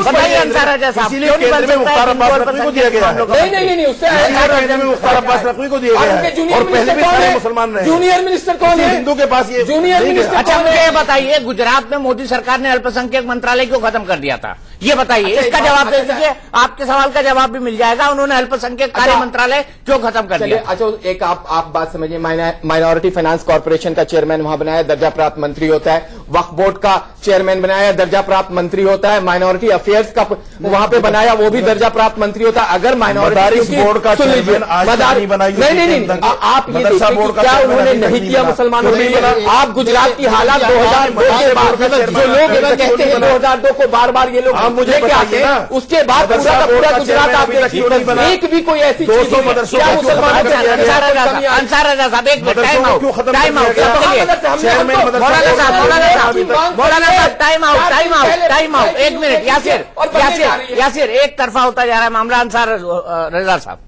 Speaker 1: बताइए अंसार राजा साहब, क्यों नहीं बन सकता?
Speaker 6: को दिया गया है,
Speaker 9: नहीं उससे
Speaker 6: मुख्तार अब्बास नकवी को दिया गया है, और पहले भी सारे मुसलमान रहे।
Speaker 9: जूनियर मिनिस्टर कौन है?
Speaker 6: हिंदू के पास ये
Speaker 9: जूनियर मिनिस्टर।
Speaker 1: अच्छा मुझे ये बताइए, गुजरात में मोदी सरकार ने अल्पसंख्यक मंत्रालय क्यों खत्म कर दिया था? ये बताइए, इसका जवाब दे दीजिए। आपके सवाल का जवाब भी मिल जाएगा, उन्होंने अल्पसंख्यक कार्य मंत्रालय क्यों खत्म कर दिया?
Speaker 7: अच्छा, एक आप बात समझिए, माइनॉरिटी फाइनेंस कॉर्पोरेशन का चेयरमैन वहां बनाया, दर्जा प्राप्त मंत्री होता है। वक्फ बोर्ड का चेयरमैन बनाया, दर्जा प्राप्त मंत्री होता है। माइनॉरिटी अफेयर्स का वहां पे बनाया, वो भी दर्जा प्राप्त मंत्री होता है। अगर माइनॉरिटी
Speaker 6: बोर्ड का चेयरमैन आज नहीं बनाई,
Speaker 7: नहीं, आप ये देखिए क्या उन्होंने नहीं किया मुसलमानों के लिए। आप गुजरात की हालात 2002 के बाद, जो लोग कहते हैं 2002 को बार बार ये लोग मुझे क्या आते हैं, उसके बाद पूरा का पूरा गुजरात आप देखिए, एक भी कोई ऐसी चीज क्या मुसलमानों
Speaker 1: अंसार राजा साहब, एक मिनट, टाइम आउट, एक मिनट, यासिर, एक तरफा होता जा रहा है मामला। अंसार रजा साहब,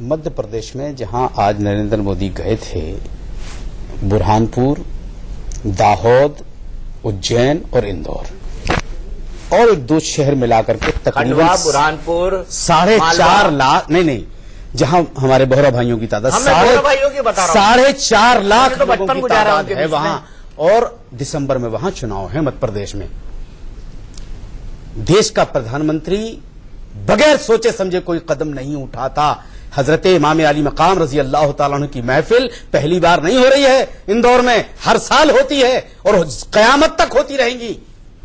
Speaker 8: मध्य प्रदेश में जहां आज नरेंद्र मोदी गए थे, बुरहानपुर, दाहोद, उज्जैन और इंदौर और एक दो शहर मिलाकर के तकरीबन
Speaker 1: बुरहानपुर
Speaker 8: 4.5 लाख, नहीं, जहां हमारे बोहरा भाइयों की तादाद 4.5 लाख
Speaker 1: तो बचपन
Speaker 8: की तादाद है वहां, और दिसंबर में वहां चुनाव है मध्य प्रदेश में। देश का प्रधानमंत्री बगैर सोचे समझे कोई कदम नहीं उठाता। हजरत इमाम अली मकाम रजी अल्लाह तआला अन्हु की महफिल पहली बार नहीं हो रही है इंदौर में, हर साल होती है और कयामत तक होती रहेंगी।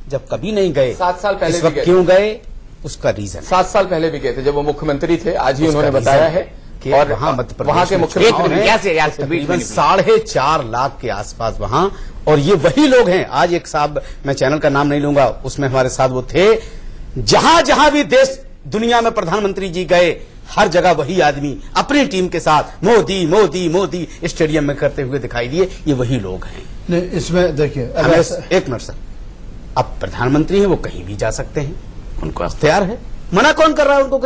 Speaker 8: जब कभी नहीं गए,
Speaker 7: 7 साल पहले
Speaker 8: इस वक्त क्यों गए, उसका रीजन
Speaker 7: 7 साल पहले भी गए थे जब वो मुख्यमंत्री थे। आज ही उन्होंने बताया है
Speaker 8: कि
Speaker 7: और
Speaker 8: वहां मध्य प्रदेश
Speaker 7: वहां के मुख्यमंत्री
Speaker 8: तकरीबन 4.5 लाख के आसपास वहां, और ये वही लोग हैं। आज एक साहब, मैं चैनल का नाम नहीं लूंगा, उसमें हमारे साथ वो थे, जहां जहां भी देश दुनिया में प्रधानमंत्री जी गए, हर जगह वही आदमी अपनी टीम के साथ मोदी मोदी मोदी स्टेडियम में करते हुए दिखाई दिए। ये वही लोग हैं।
Speaker 10: नहीं, इसमें देखिए,
Speaker 8: एक मिनट सर, अब प्रधानमंत्री हैं, वो कहीं भी जा सकते हैं, उनको अख्तियार है, मना कौन कर रहा है उनको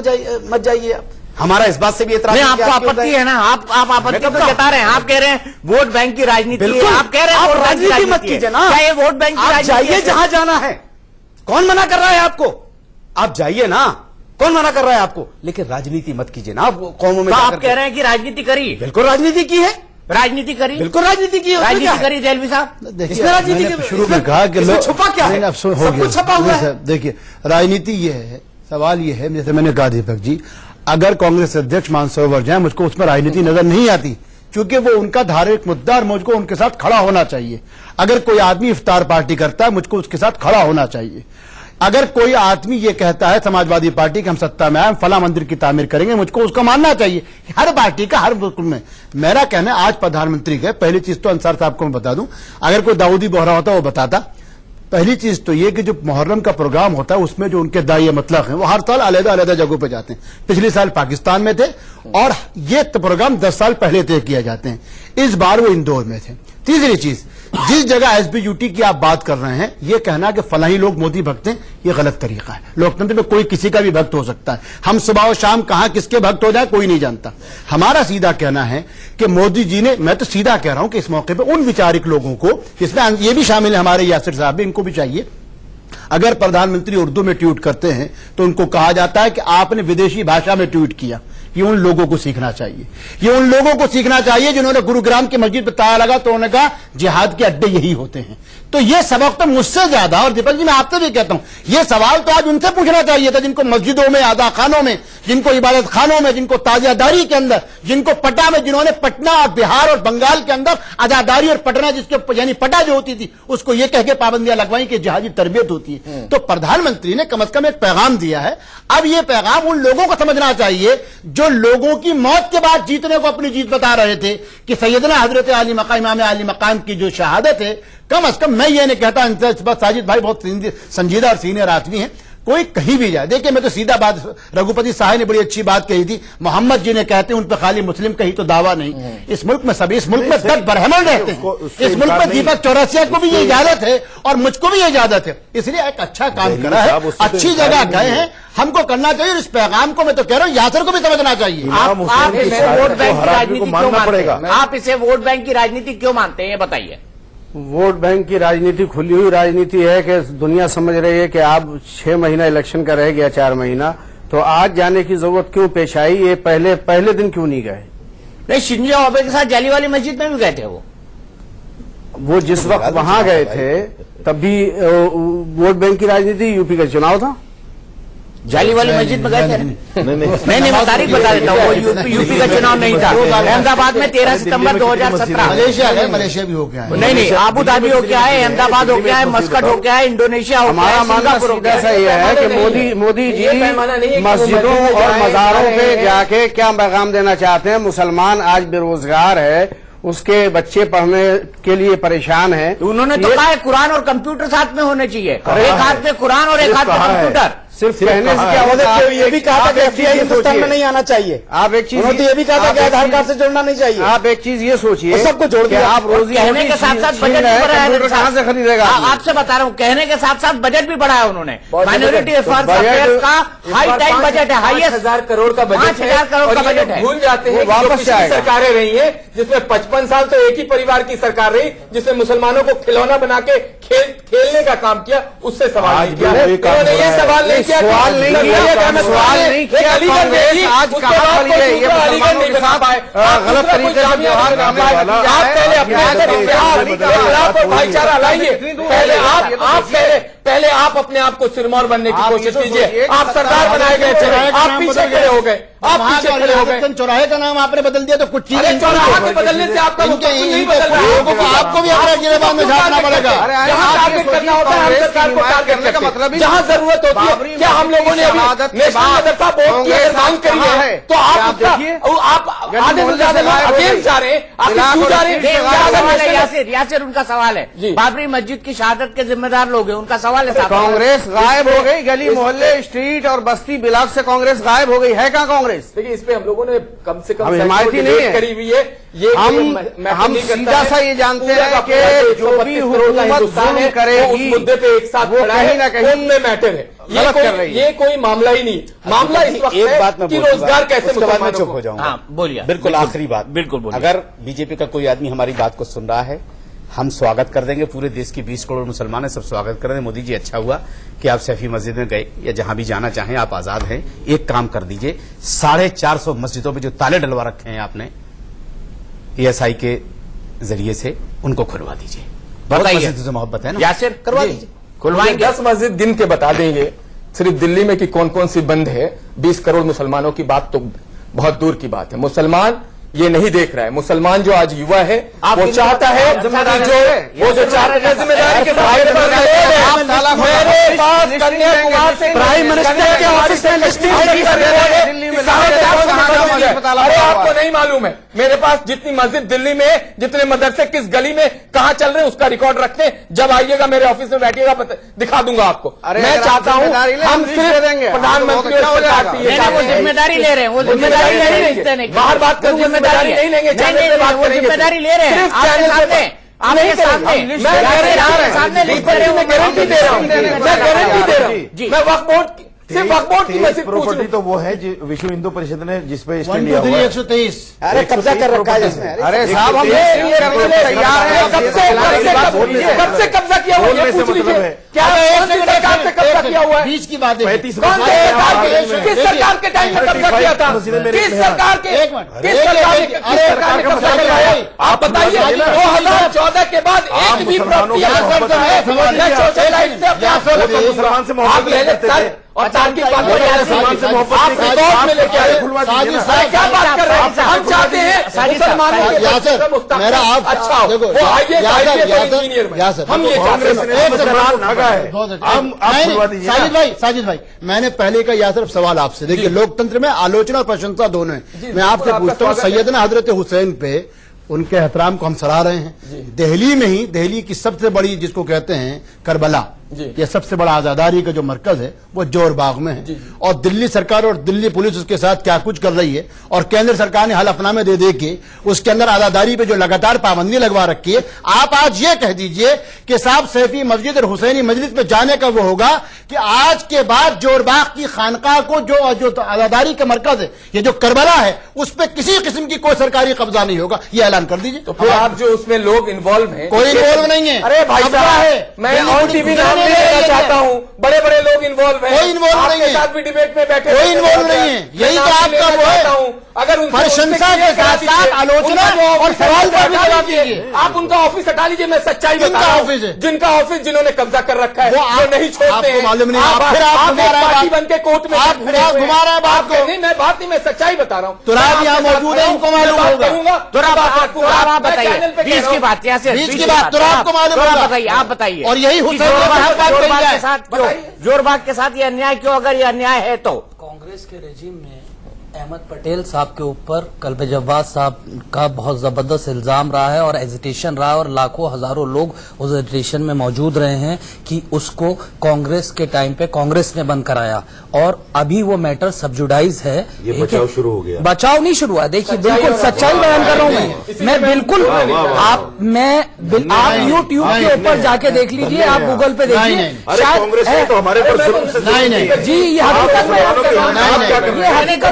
Speaker 8: मत जाइए आप। हमारा इस बात से भी एतराज
Speaker 1: नहीं, आपको आपत्ति है ना, आप आपत्ति तो जता रहे हैं। आप कह रहे हैं वोट बैंक की राजनीति है, आप कह रहे हैं वोट बैंक की
Speaker 8: राजनीति मत कीजिए ना,
Speaker 1: क्या ये वोट बैंक की राजनीति?
Speaker 8: जाइए जहां जाना है, कौन मना कर रहा है आपको? आप जाइए ना, कौन मना कर रहा है आपको? लेकिन राजनीति मत कीजिए ना आप कौमों में।
Speaker 1: आप कह रहे हैं कि राजनीति करी,
Speaker 8: बिल्कुल राजनीति की है,
Speaker 1: राजनीति करी,
Speaker 8: बिल्कुल राजनीति की है,
Speaker 1: राजनीति करी देहलवी साहब।
Speaker 10: देखिए, मैंने शुरू में कहा कि लोग
Speaker 8: छुपा क्या है,
Speaker 10: हो गया
Speaker 8: छुपा हुआ है।
Speaker 10: देखिए, राजनीति ये है, सवाल ये है, जैसे मैंने कहा दीपक जी, अगर कांग्रेस अध्यक्ष मानसरोवर जाए, मुझको उसमें राजनीति नजर नहीं आती, क्योंकि वो उनका धार्मिक मुद्दा और मुझको उनके साथ खड़ा होना चाहिए। अगर कोई आदमी इफ्तार पार्टी करता है, मुझको उसके साथ खड़ा होना चाहिए। अगर कोई आदमी ये कहता है समाजवादी पार्टी के हम सत्ता में आए, हम फला मंदिर की तामीर करेंगे, मुझको उसको मानना चाहिए। हर पार्टी का हर मुल्क में। मेरा कहना है, आज प्रधानमंत्री गए, पहली चीज तो अंसार साहब को मैं बता दूं, अगर कोई दाऊदी बोहरा होता वो बताता। पहली चीज तो ये कि जो मुहर्रम का प्रोग्राम होता है, उसमें जो उनके दाई मतलब हैं, वो हर साल अलग-अलग जगहों पे जाते हैं। पिछले साल पाकिस्तान में थे और ये प्रोग्राम 10 साल पहले तय किए जाते हैं। इस बार वो इंदौर में थे। तीसरी चीज, जिस जगह एसबीयूटी की आप बात कर रहे हैं, ये कहना कि फलाही लोग मोदी भक्त हैं, ये गलत तरीका है। लोकतंत्र में कोई किसी का भी भक्त हो सकता है। हम सुबह और शाम कहां किसके भक्त हो जाए कोई नहीं जानता। हमारा सीधा कहना है कि मोदी जी ने, मैं तो सीधा कह रहा हूं कि इस मौके पर उन विचारिक लोगों को, जिसमें ये भी शामिल है हमारे यासिर साहब भी, इनको भी चाहिए, अगर प्रधानमंत्री उर्दू में ट्वीट करते हैं तो उनको कहा जाता है कि आपने विदेशी भाषा में ट्वीट किया। ये उन लोगों को सीखना चाहिए, ये उन लोगों को सीखना चाहिए जिन्होंने गुरुग्राम की मस्जिद पर ताला लगा तो उन्होंने कहा जिहाद के अड्डे यही होते हैं। तो ये सबक तो मुझसे ज्यादा, और दीपक जी मैं आपसे भी कहता हूं, ये सवाल तो आज उनसे पूछना चाहिए था जिनको मस्जिदों में, आदा खानों में, जिनको इबादत खानों में, जिनको ताजियादारी के अंदर, जिनको पटा में, जिन्होंने पटना और बिहार और बंगाल के अंदर आजादारी और पटना, जिसके यानी पटा जो होती थी उसको ये कह के पाबंदियां लगवाई कि जिहादी तरबियत होती है। तो प्रधानमंत्री ने कम से कम एक पैगाम दिया है। अब ये पैगाम उन लोगों को समझना चाहिए जो लोगों की मौत के बाद जीतने को अपनी जीत बता रहे थे कि सैयदना हजरत अली मकाम, इमाम अली मकाम की जो शहादत है, कम से कम मैं ये नहीं कहता, साजिद भाई बहुत संजीदा और सीनियर आदमी है, कोई कहीं भी जाए। देखिए मैं तो सीधा बात, रघुपति साहब ने बड़ी अच्छी बात कही थी, मोहम्मद जी ने कहते हैं उन पर खाली मुस्लिम कहीं तो दावा नहीं, इस मुल्क में सभी, इस मुल्क में 10 ब्राह्मण रहते हैं, इस मुल्क में दीपक चौरसिया को भी ये इजाजत है और मुझको भी ये इजाजत है, इसलिए एक अच्छा काम करा है, अच्छी जगह गए हैं, हमको करना चाहिए। इस पैगाम को मैं तो कह रहा हूं यासर को भी समझना चाहिए।
Speaker 1: आप इसे वोट बैंक की राजनीति क्यों मानते हैं? आप इसे वोट बैंक की राजनीति क्यों मानते हैं, ये बताइए।
Speaker 12: वोट बैंक की राजनीति खुली हुई राजनीति है कि दुनिया समझ रही है कि आप 6 महीना इलेक्शन का रह गया, 4 महीना, तो आज जाने की जरूरत क्यों पेश आई? ये पहले दिन क्यों नहीं गए?
Speaker 1: नहीं, शिंजो आबे के साथ जाली वाली मस्जिद में भी गए थे
Speaker 12: वो जिस वक्त वहां गए थे तब भी वोट बैंक की राजनीति, यूपी का चुनाव था,
Speaker 1: जाली वाली मस्जिद में गए थे। नहीं, मैं तारीख बता देता हूँ, वो यूपी का चुनाव नहीं था, अहमदाबाद में 13 सितंबर 2017।
Speaker 10: मलेशिया गए, मलेशिया भी होके आए।
Speaker 1: नहीं, आबू धाबी होके आए, अहमदाबाद होके आए, मस्कट होके आए, इंडोनेशिया होके आए,
Speaker 12: हमारा मानना सीधा सा यह है कि मोदी जी मस्जिदों और मज़ारों पे जाके क्या पैगाम देना चाहते हैं? मुसलमान आज बेरोजगार है, उसके बच्चे पढ़ने के लिए परेशान हैं।
Speaker 1: उन्होंने तो कहा है कुरान और कंप्यूटर साथ में होने चाहिए, एक हाथ में कुरान और एक हाथ में कंप्यूटर।
Speaker 12: सिर्फ कहने से क्या होगा?
Speaker 11: ये भी कहा था कि एफडीआई हिंदुस्तान में नहीं आना चाहिए।
Speaker 12: आप एक चीज,
Speaker 11: उन्होंने ये भी कहा था कि आधार कार्ड से जोड़ना नहीं चाहिए।
Speaker 12: आप एक चीज ये सोचिए,
Speaker 11: सबको जोड़ दिया।
Speaker 12: आप रोजी
Speaker 1: कहने के साथ साथ बजट भी बढ़ाया है,
Speaker 12: कहां से खरीदेगा?
Speaker 1: आपसे बता रहा हूँ, कहने के साथ साथ बजट भी बढ़ाया उन्होंने। माइनॉरिटी अफेयर्स का हाई टाइम बजट है, हाईएस्ट
Speaker 11: 5,000 करोड़ का बजट है,
Speaker 1: 5,000 करोड़ का बजट है।
Speaker 11: भूल जाते हैं वापस सरकारें रही हैं जिसमें 55 साल तो एक ही परिवार की सरकार रही, जिसने मुसलमानों को खिलौना बना के खेलने का काम किया, उससे सवाल नहीं किया। उन्होंने ये सवाल नहीं किया,
Speaker 12: सवाल नहीं किया, सवाल नहीं किया। कांग्रेस आज कहां खड़ी है? ये मुसलमानों के साथ गलत तरीके से व्यवहार करने वाला।
Speaker 11: आप पहले अपने खिलाफ भाईचारा लाइए, पहले आप अपने आप को सिरमौर बनने की कोशिश कीजिए। आप सरकार बनाए गए थे, आप पीछे खड़े हो गए, आप पीछे खड़े हो गए।
Speaker 10: चौराहे का नाम आपने बदल दिया तो कुछ चीजें
Speaker 11: चौराहा के बदलने से आपका नहीं बदल रहा है।
Speaker 10: आपको भी अपने गिरबान में झांकना पड़ेगा।
Speaker 11: जहां टारगेट करना होता है हम सरकार को टारगेट करने का मतलब, जहां जरूरत होती है। क्या हम लोगों ने अभी नेशनल मदरसा बोर्ड की अगर मांग करी है तो आप आधे से ज्यादा लोग अगेंस्ट जा रहे हैं, आप क्यों जा रहे हैं?
Speaker 1: यासिर उनका सवाल है, बाबरी मस्जिद की शहादत के जिम्मेदार लोग हैं, उनका सवाल है।
Speaker 12: कांग्रेस गायब हो गई, गली मोहल्ले स्ट्रीट और बस्ती ब्लॉक से कांग्रेस गायब हो गई है। कहाँ कांग्रेस?
Speaker 11: देखिए, इस पे हम लोगों ने कम से कम
Speaker 12: हिमायती नहीं है
Speaker 11: करी हुई है। ये
Speaker 12: हम सीधा सा ये जानते हैं कि जो भी हुकूमत जुल्म करेगी
Speaker 11: मुद्दे पे एक साथ
Speaker 12: वो कहीं ना कहीं
Speaker 11: में मैटर है।
Speaker 12: गलत कर रही है।
Speaker 11: ये कोई मामला ही नहीं, मामला इस वक्त
Speaker 8: एक बात मैं
Speaker 11: कि रोजगार कैसे
Speaker 8: उसके बाद मैं चुप हो जाऊंगा।
Speaker 1: बोलिए,
Speaker 8: बिल्कुल आखिरी बात,
Speaker 1: बिल्कुल बोलिए।
Speaker 8: अगर बीजेपी का कोई आदमी हमारी बात को सुन रहा है, हम स्वागत कर देंगे। पूरे देश के 20 करोड़ मुसलमान है, सब स्वागत कर रहे हैं। मोदी जी, अच्छा हुआ कि आप सैफी मस्जिद में गए या जहां भी जाना चाहें, आप आजाद हैं। एक काम कर दीजिए, 450 मस्जिदों में जो ताले डलवा रखे हैं आपने ESI के जरिए से, उनको खुलवा दीजिए।
Speaker 1: बताइए,
Speaker 8: से मोहब्बत है ना,
Speaker 1: यासिर
Speaker 8: करवा दीजिए।
Speaker 1: खुलवाएंगे।
Speaker 11: 10 मस्जिद गिन के बता देंगे सिर्फ दिल्ली में कि कौन कौन सी बंद है। 20 करोड़ मुसलमानों की बात तो बहुत दूर की बात है। मुसलमान ये नहीं देख रहा है। मुसलमान जो आज युवा है वो चाहता है जो जिम्मेदारी के मेरे पास कन्याकुमारी से प्राइम मिनिस्टर के ऑफिस में अरे आपको नहीं मालूम है, मेरे पास जितनी मस्जिद दिल्ली में, जितने मदरसे किस गली में कहाँ चल रहे हैं उसका रिकॉर्ड रखते हैं। जब आइएगा मेरे ऑफिस में बैठिएगा दिखा दूंगा आपको। मैं चाहता हूँ हम सिर्फ प्रधानमंत्री
Speaker 1: वो जिम्मेदारी ले रहे हैं, वो जिम्मेदारी नहीं,
Speaker 11: बाहर बात कर जिम्मेदारी नहीं लेंगे,
Speaker 1: वो जिम्मेदारी ले रहे हैं आपके सामने, आपके सामने।
Speaker 11: मैं गारंटी दे रहा हूँ, मैं वक्फ बोर्ड सिर्फ वक्फ बोर्ड की मस्जिद
Speaker 6: प्रॉपर्टी तो वो है विश्व हिंदू परिषद ने जिसपे स्टैंड लिया हुआ है।
Speaker 10: 123
Speaker 11: अरे कब्जा कर रखा है जिसमें।
Speaker 12: अरे साहब हम तैयार हैं।
Speaker 11: कब से कब्जा किया हुआ है पूछ लीजिए। क्या कौन सी सरकार से कब्जा किया हुआ है?
Speaker 10: 20 की बात है।
Speaker 11: कौन से सरकार किस सरकार के टाइम में कब्जा किया था? किस सरकार के कब्जा किया? आप बताइए। 2014 के बाद एक भी प्रॉपर्टी
Speaker 6: मुसलमान से मोहब्बत नहीं करते थे
Speaker 11: और तार्किक बात आप रिकॉर्ड में लेके आए। क्या बात कर रहे हैं? हम चाहते हैं मुसलमानों के
Speaker 10: मेरा आप
Speaker 11: अच्छा हो, वो IAS इंजीनियर में, हम ये चाहते हैं।
Speaker 10: साजिद भाई, मैंने पहले का यह सिर्फ सवाल आपसे, देखिए लोकतंत्र में आलोचना और प्रशंसा दोनों है। मैं आपसे पूछता हूँ, सैयदना हजरत हुसैन पे उनके एहतराम को हम सराह रहे हैं। दिल्ली में ही, दिल्ली की सबसे बड़ी जिसको कहते हैं करबला, ये सबसे बड़ा आजादारी का जो मरकज है वो जोरबाग में है। और दिल्ली सरकार और दिल्ली पुलिस उसके साथ क्या कुछ कर रही है, और केंद्र सरकार ने हलफनामे दे दे के उसके अंदर आजादारी पे जो लगातार पाबंदी लगवा रखी है। आप आज ये कह दीजिए कि साहब सैफी मस्जिद और हुसैनी मस्जिद में जाने का वो होगा कि आज के बाद जोरबाग की खानका को जो आजादारी का मरकज है, ये जो करबला है, उस पर किसी किस्म की कोई सरकारी कब्जा नहीं होगा, ये ऐलान कर दीजिए।
Speaker 11: तो फिर आप जो उसमें लोग इन्वॉल्व हैं,
Speaker 10: कोई इन्वॉल्व नहीं है।
Speaker 11: अरे भाई साहब, मैं ऑन टीवी नाम नहीं लेना चाहता हूँ, बड़े बड़े लोग इन्वॉल्व हैं,
Speaker 10: कोई इन्वॉल्व नहीं है,
Speaker 11: आपके साथ भी डिबेट में बैठे,
Speaker 10: कोई इन्वॉल्व नहीं है। यही तो आपका वो है,
Speaker 11: अगर
Speaker 10: प्रशंसा के साथ साथ आलोचना और सवाल पर भी जवाब दीजिए।
Speaker 11: आप उनका ऑफिस हटा लीजिए, मैं सच्चाई बता रहा हूं, जिनका ऑफिस जिन्होंने कब्जा कर रखा है वो नहीं छोड़ते हैं।
Speaker 10: मालूम नहीं,
Speaker 11: आप पार्टी बन के कोर्ट में
Speaker 10: घुमा रहे बात को।
Speaker 11: नहीं, मैं बात नहीं, मैं सच्चाई बता रहा हूँ।
Speaker 10: तो आप यहाँ मौजूद है, इनको मालूम होगा।
Speaker 1: तो आप बताइए, बीच की बात, यहाँ से
Speaker 10: बीच की बात तो आपको मालूम होगा।
Speaker 1: बताइए, आप बताइए।
Speaker 10: और यही
Speaker 1: जोरबाग के साथ ये अन्याय क्यों, अगर ये अन्याय है तो?
Speaker 9: कांग्रेस के रेजिम में अहमद पटेल साहब के ऊपर कल्बे जव्वाद साहब का बहुत जबरदस्त इल्जाम रहा है और एजिटेशन रहा है, और लाखों हजारों लोग उस एजिटेशन में मौजूद रहे हैं कि उसको कांग्रेस के टाइम पे कांग्रेस ने बंद कराया, और अभी वो मैटर सबजुडाइज है।
Speaker 6: ये बचाव शुरू हो गया।
Speaker 9: बचाव नहीं शुरू हुआ, देखिए बिल्कुल सच्चाई बयान कर रहा हूँ मैं बिल्कुल। आप यूट्यूब के ऊपर जाके देख लीजिए, आप गूगल पे देखिए।
Speaker 6: कांग्रेस ने तो हमारे पर
Speaker 10: नहीं
Speaker 9: जी, ये हकीकत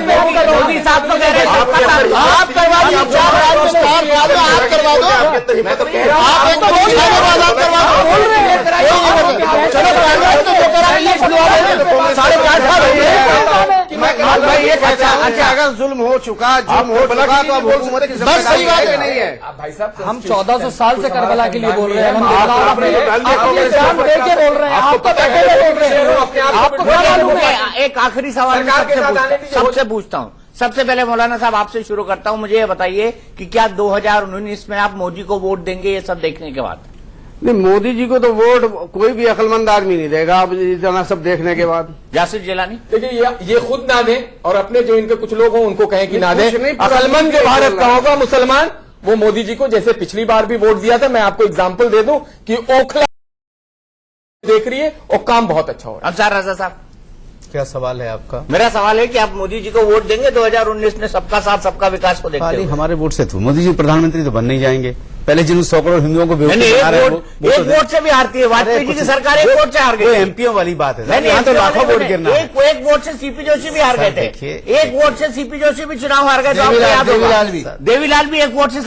Speaker 9: में
Speaker 1: मोदी साहब तो कह रहे हैं
Speaker 10: आप करवा दो, आप करवा दो,
Speaker 11: मैं तो कह रहा हूँ,
Speaker 10: आप एक
Speaker 12: अगर जुल्म हो चुका तो अब हुकूमत की जिम्मेदारी नहीं है।
Speaker 11: भाई साहब,
Speaker 9: हम 1400 साल से करबला के लिए बोल रहे हैं, आप ये जान दे के बोल रहे हैं, आप तो बैठे हुए बोल रहे हैं, आपको क्या मालूम है?
Speaker 1: एक आखिरी सवाल मैं सबसे पूछता हूँ। सबसे पहले मौलाना साहब आपसे शुरू करता हूँ, मुझे ये बताइए कि क्या 2019 में आप मोदी को वोट देंगे, ये सब देखने के बाद?
Speaker 12: नहीं, मोदी जी को तो वोट कोई भी अक्लमंद आदमी नहीं देगा, अब इतना सब देखने के बाद।
Speaker 1: यासिर जिलानी,
Speaker 11: देखिए ये खुद ना दें और अपने जो इनके कुछ लोग हों उनको कहें कि ना दें।
Speaker 12: नहीं,
Speaker 11: अक्लमंद जो भारत का होगा मुसलमान, वो मोदी जी को जैसे पिछली बार भी वोट दिया था। मैं आपको एग्जाम्पल दे दूं कि ओखला देख रही है और काम बहुत अच्छा हो रहा है।
Speaker 1: अंसार रजा साहब,
Speaker 8: क्या सवाल है आपका?
Speaker 1: मेरा सवाल है कि आप मोदी जी को वोट देंगे 2019 में सबका साथ सबका विकास को देखते
Speaker 8: खाली
Speaker 1: हुए?
Speaker 8: हमारे वोट से तो मोदी जी प्रधानमंत्री तो बन नहीं जाएंगे। पहले जिन 100 करोड़ हिंदुओं को
Speaker 1: नहीं, एक वोट से भी हारती है। वाजपेयी जी की सरकार एक वोट से हार गई।
Speaker 8: एमपीओ वाली बात है,
Speaker 1: नहीं,
Speaker 8: यहाँ तो लाखों वोट गिरना है।
Speaker 1: एक वोट से सीपी जोशी भी हार गए थे, एक वोट से सीपी जोशी भी चुनाव हार गए थे। देवीलाल भी एक वोट से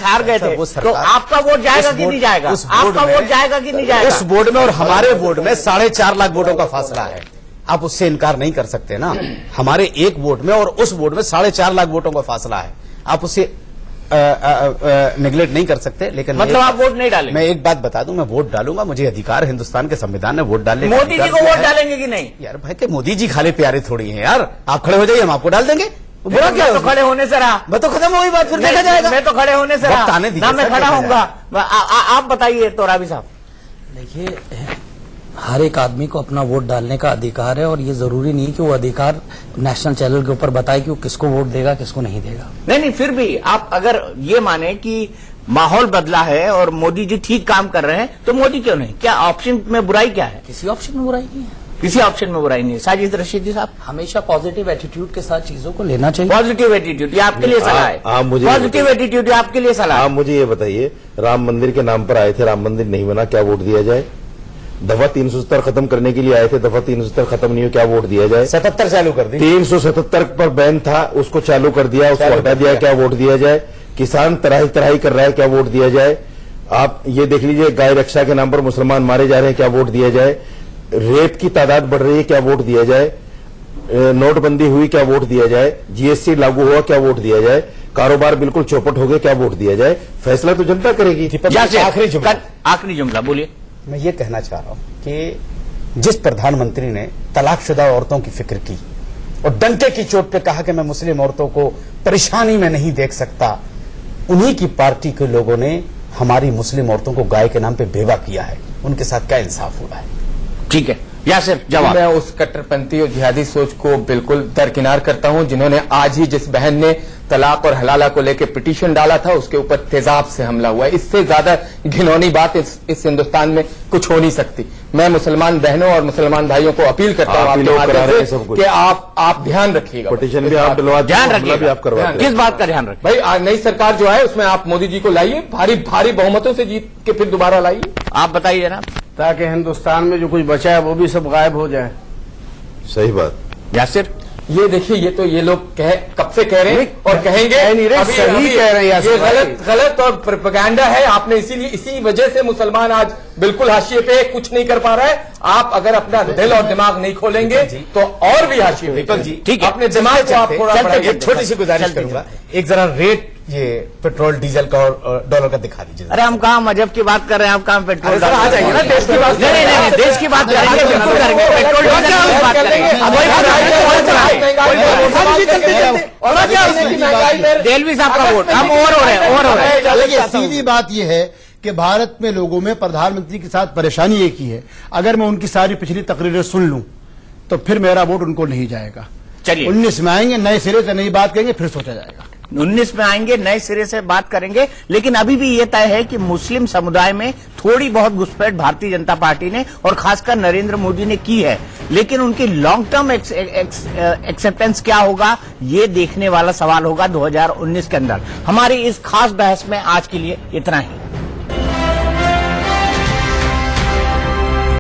Speaker 1: हार गए थे। तो आपका वोट जाएगा कि नहीं जाएगा? आपका वोट जाएगा कि नहीं जाएगा?
Speaker 8: उस बोर्ड में और हमारे बोर्ड में 4.5 लाख वोटों का फासला है, आप उससे इनकार नहीं कर सकते ना। हमारे एक वोट में और उस वोट में 4.5 लाख वोटों का फासला है, आप उसे नेग्लेक्ट नहीं कर सकते। लेकिन
Speaker 1: मतलब आप वोट नहीं डालेंगे?
Speaker 8: मैं एक बात बता दूं, मैं वोट डालूंगा, मुझे अधिकार है, हिंदुस्तान के संविधान ने वोट डालने का।
Speaker 1: मोदी जी को वोट डालेंगे कि नहीं?
Speaker 8: यार भाई के मोदी जी खाली प्यारे थोड़ी हैं यार, आप खड़े हो जाइए, हम आपको डाल देंगे। बुरा क्या?
Speaker 1: तो खड़े होने से रहा,
Speaker 8: मैं तो खत्म हो गई बात, फिर देखा जाएगा।
Speaker 1: मैं तो खड़े होने से रहा ना, मैं खड़ा होऊंगा। आप बताइए तो रावी साहब।
Speaker 9: देखिए, हर एक आदमी को अपना वोट डालने का अधिकार है, और ये जरूरी नहीं कि वो अधिकार नेशनल चैनल के ऊपर बताए कि वो किसको वोट देगा किसको नहीं देगा।
Speaker 1: नहीं, फिर भी आप अगर ये माने कि माहौल बदला है और मोदी जी ठीक काम कर रहे हैं, तो मोदी क्यों नहीं? क्या ऑप्शन में बुराई क्या है?
Speaker 9: किसी ऑप्शन में बुराई नहीं है,
Speaker 1: किसी ऑप्शन में बुराई नहीं है। साजिद रशीदी साहब,
Speaker 9: हमेशा पॉजिटिव एटीट्यूड के साथ चीजों को लेना चाहिए।
Speaker 1: पॉजिटिव एटीट्यूड, ये आपके लिए सलाह है। पॉजिटिव एटीट्यूड आपके लिए सलाह है।
Speaker 6: आप मुझे ये बताइए, राम मंदिर के नाम पर आए थे, राम मंदिर नहीं बना, क्या वोट दिया जाए? दफा 370 खत्म करने के लिए आए थे, दफा 370 खत्म नहीं हो, क्या वोट दिया जाए?
Speaker 8: 77 चालू कर दी।
Speaker 6: 377 पर बैन था, उसको चालू कर दिया, उसको हटा दिया, क्या वोट दिया जाए? किसान तराही तराही कर रहा है, क्या वोट दिया जाए? आप ये देख लीजिए, गाय रक्षा के नाम पर मुसलमान मारे जा रहे हैं, क्या वोट दिया जाए? रेप की तादाद बढ़ रही है, क्या वोट दिया जाए? नोटबंदी हुई, क्या वोट दिया जाए? जीएसटी लागू हुआ, क्या वोट दिया जाए? कारोबार बिल्कुल चौपट हो गए, क्या वोट दिया जाए? फैसला तो जनता करेगी।
Speaker 1: आखिरी जुमला बोलिए।
Speaker 8: मैं ये कहना चाह रहा हूं कि जिस प्रधानमंत्री ने तलाकशुदा औरतों की फिक्र की और डंके की चोट पे कहा कि मैं मुस्लिम औरतों को परेशानी में नहीं देख सकता, उन्हीं की पार्टी के लोगों ने हमारी मुस्लिम औरतों को गाय के नाम पे बेवा किया है। उनके साथ क्या इंसाफ हुआ है?
Speaker 1: ठीक है, यासिर जवाब।
Speaker 11: मैं उस कट्टरपंथी और जिहादी सोच को बिल्कुल दरकिनार करता हूं, जिन्होंने आज ही जिस बहन ने
Speaker 7: तलाक और हलाला को लेकर पिटीशन डाला था, उसके ऊपर तेजाब से हमला हुआ है। इससे ज्यादा घिनौनी बात इस हिंदुस्तान में कुछ हो नहीं सकती। मैं मुसलमान बहनों और मुसलमान भाइयों को अपील करता हूं आपके माध्यम से कि आप ध्यान रखिएगा।
Speaker 6: पिटीशन भी आप डलवा,
Speaker 1: ध्यान रखिएगा,
Speaker 6: भी आप करवा,
Speaker 1: किस बात का ध्यान रखिए
Speaker 7: भाई? नई सरकार जो है उसमें आप मोदी जी को लाइए, भारी बहुमतों से जीत के फिर दोबारा लाइए।
Speaker 1: आप बताइए ना,
Speaker 12: ताकि हिंदुस्तान में जो कुछ बचा है वो भी सब गायब हो जाए।
Speaker 6: सही बात।
Speaker 1: यासिर,
Speaker 7: ये देखिए, ये लोग कब से कह रहे हैं और कहेंगे,
Speaker 12: सही कह रहे हैं।
Speaker 7: ये गलत और प्रोपेगेंडा है। आपने इसी वजह से मुसलमान आज बिल्कुल हाशिए पे, कुछ नहीं कर पा रहा है। आप अगर अपना दिल और दिमाग नहीं खोलेंगे तो और भी हाशिए पे।
Speaker 11: दीपक जी,
Speaker 7: ठीक है, अपने दिमाग को आप थोड़ा बढ़ाइए।
Speaker 11: एक छोटी सी गुजारिश करूंगा, एक जरा रेट ये पेट्रोल डीजल का और डॉलर का दिखा दीजिए।
Speaker 1: अरे हम कहाँ मजहब की बात कर रहे हैं, आप कहाँ पेट्रोल?
Speaker 11: आ जाइए ना, देश की बात।
Speaker 1: नहीं, देश की बात करेंगे, बिल्कुल करेंगे, पेट्रोल डीजल की बात करेंगे। देलवी साहब का वोट हम ओवर हो रहे हैं।
Speaker 10: देखिए, सीधी बात यह है कि भारत में लोगों में प्रधानमंत्री के साथ परेशानी एक ही है, अगर मैं उनकी सारी पिछली तकरीरें सुन लूं तो फिर मेरा वोट उनको नहीं जाएगा।
Speaker 1: चलिए,
Speaker 10: 19 में आएंगे, नए सिरे से नई बात करेंगे, फिर सोचा जाएगा।
Speaker 1: 19 में आएंगे, नए सिरे से बात करेंगे। लेकिन अभी भी ये तय है कि मुस्लिम समुदाय में थोड़ी बहुत घुसपैठ भारतीय जनता पार्टी ने और खासकर नरेंद्र मोदी ने की है, लेकिन उनकी लॉन्ग टर्म एक्सेप्टेंस क्या होगा, ये देखने वाला सवाल होगा 2019 के अंदर। हमारी इस खास बहस में आज के लिए इतना ही।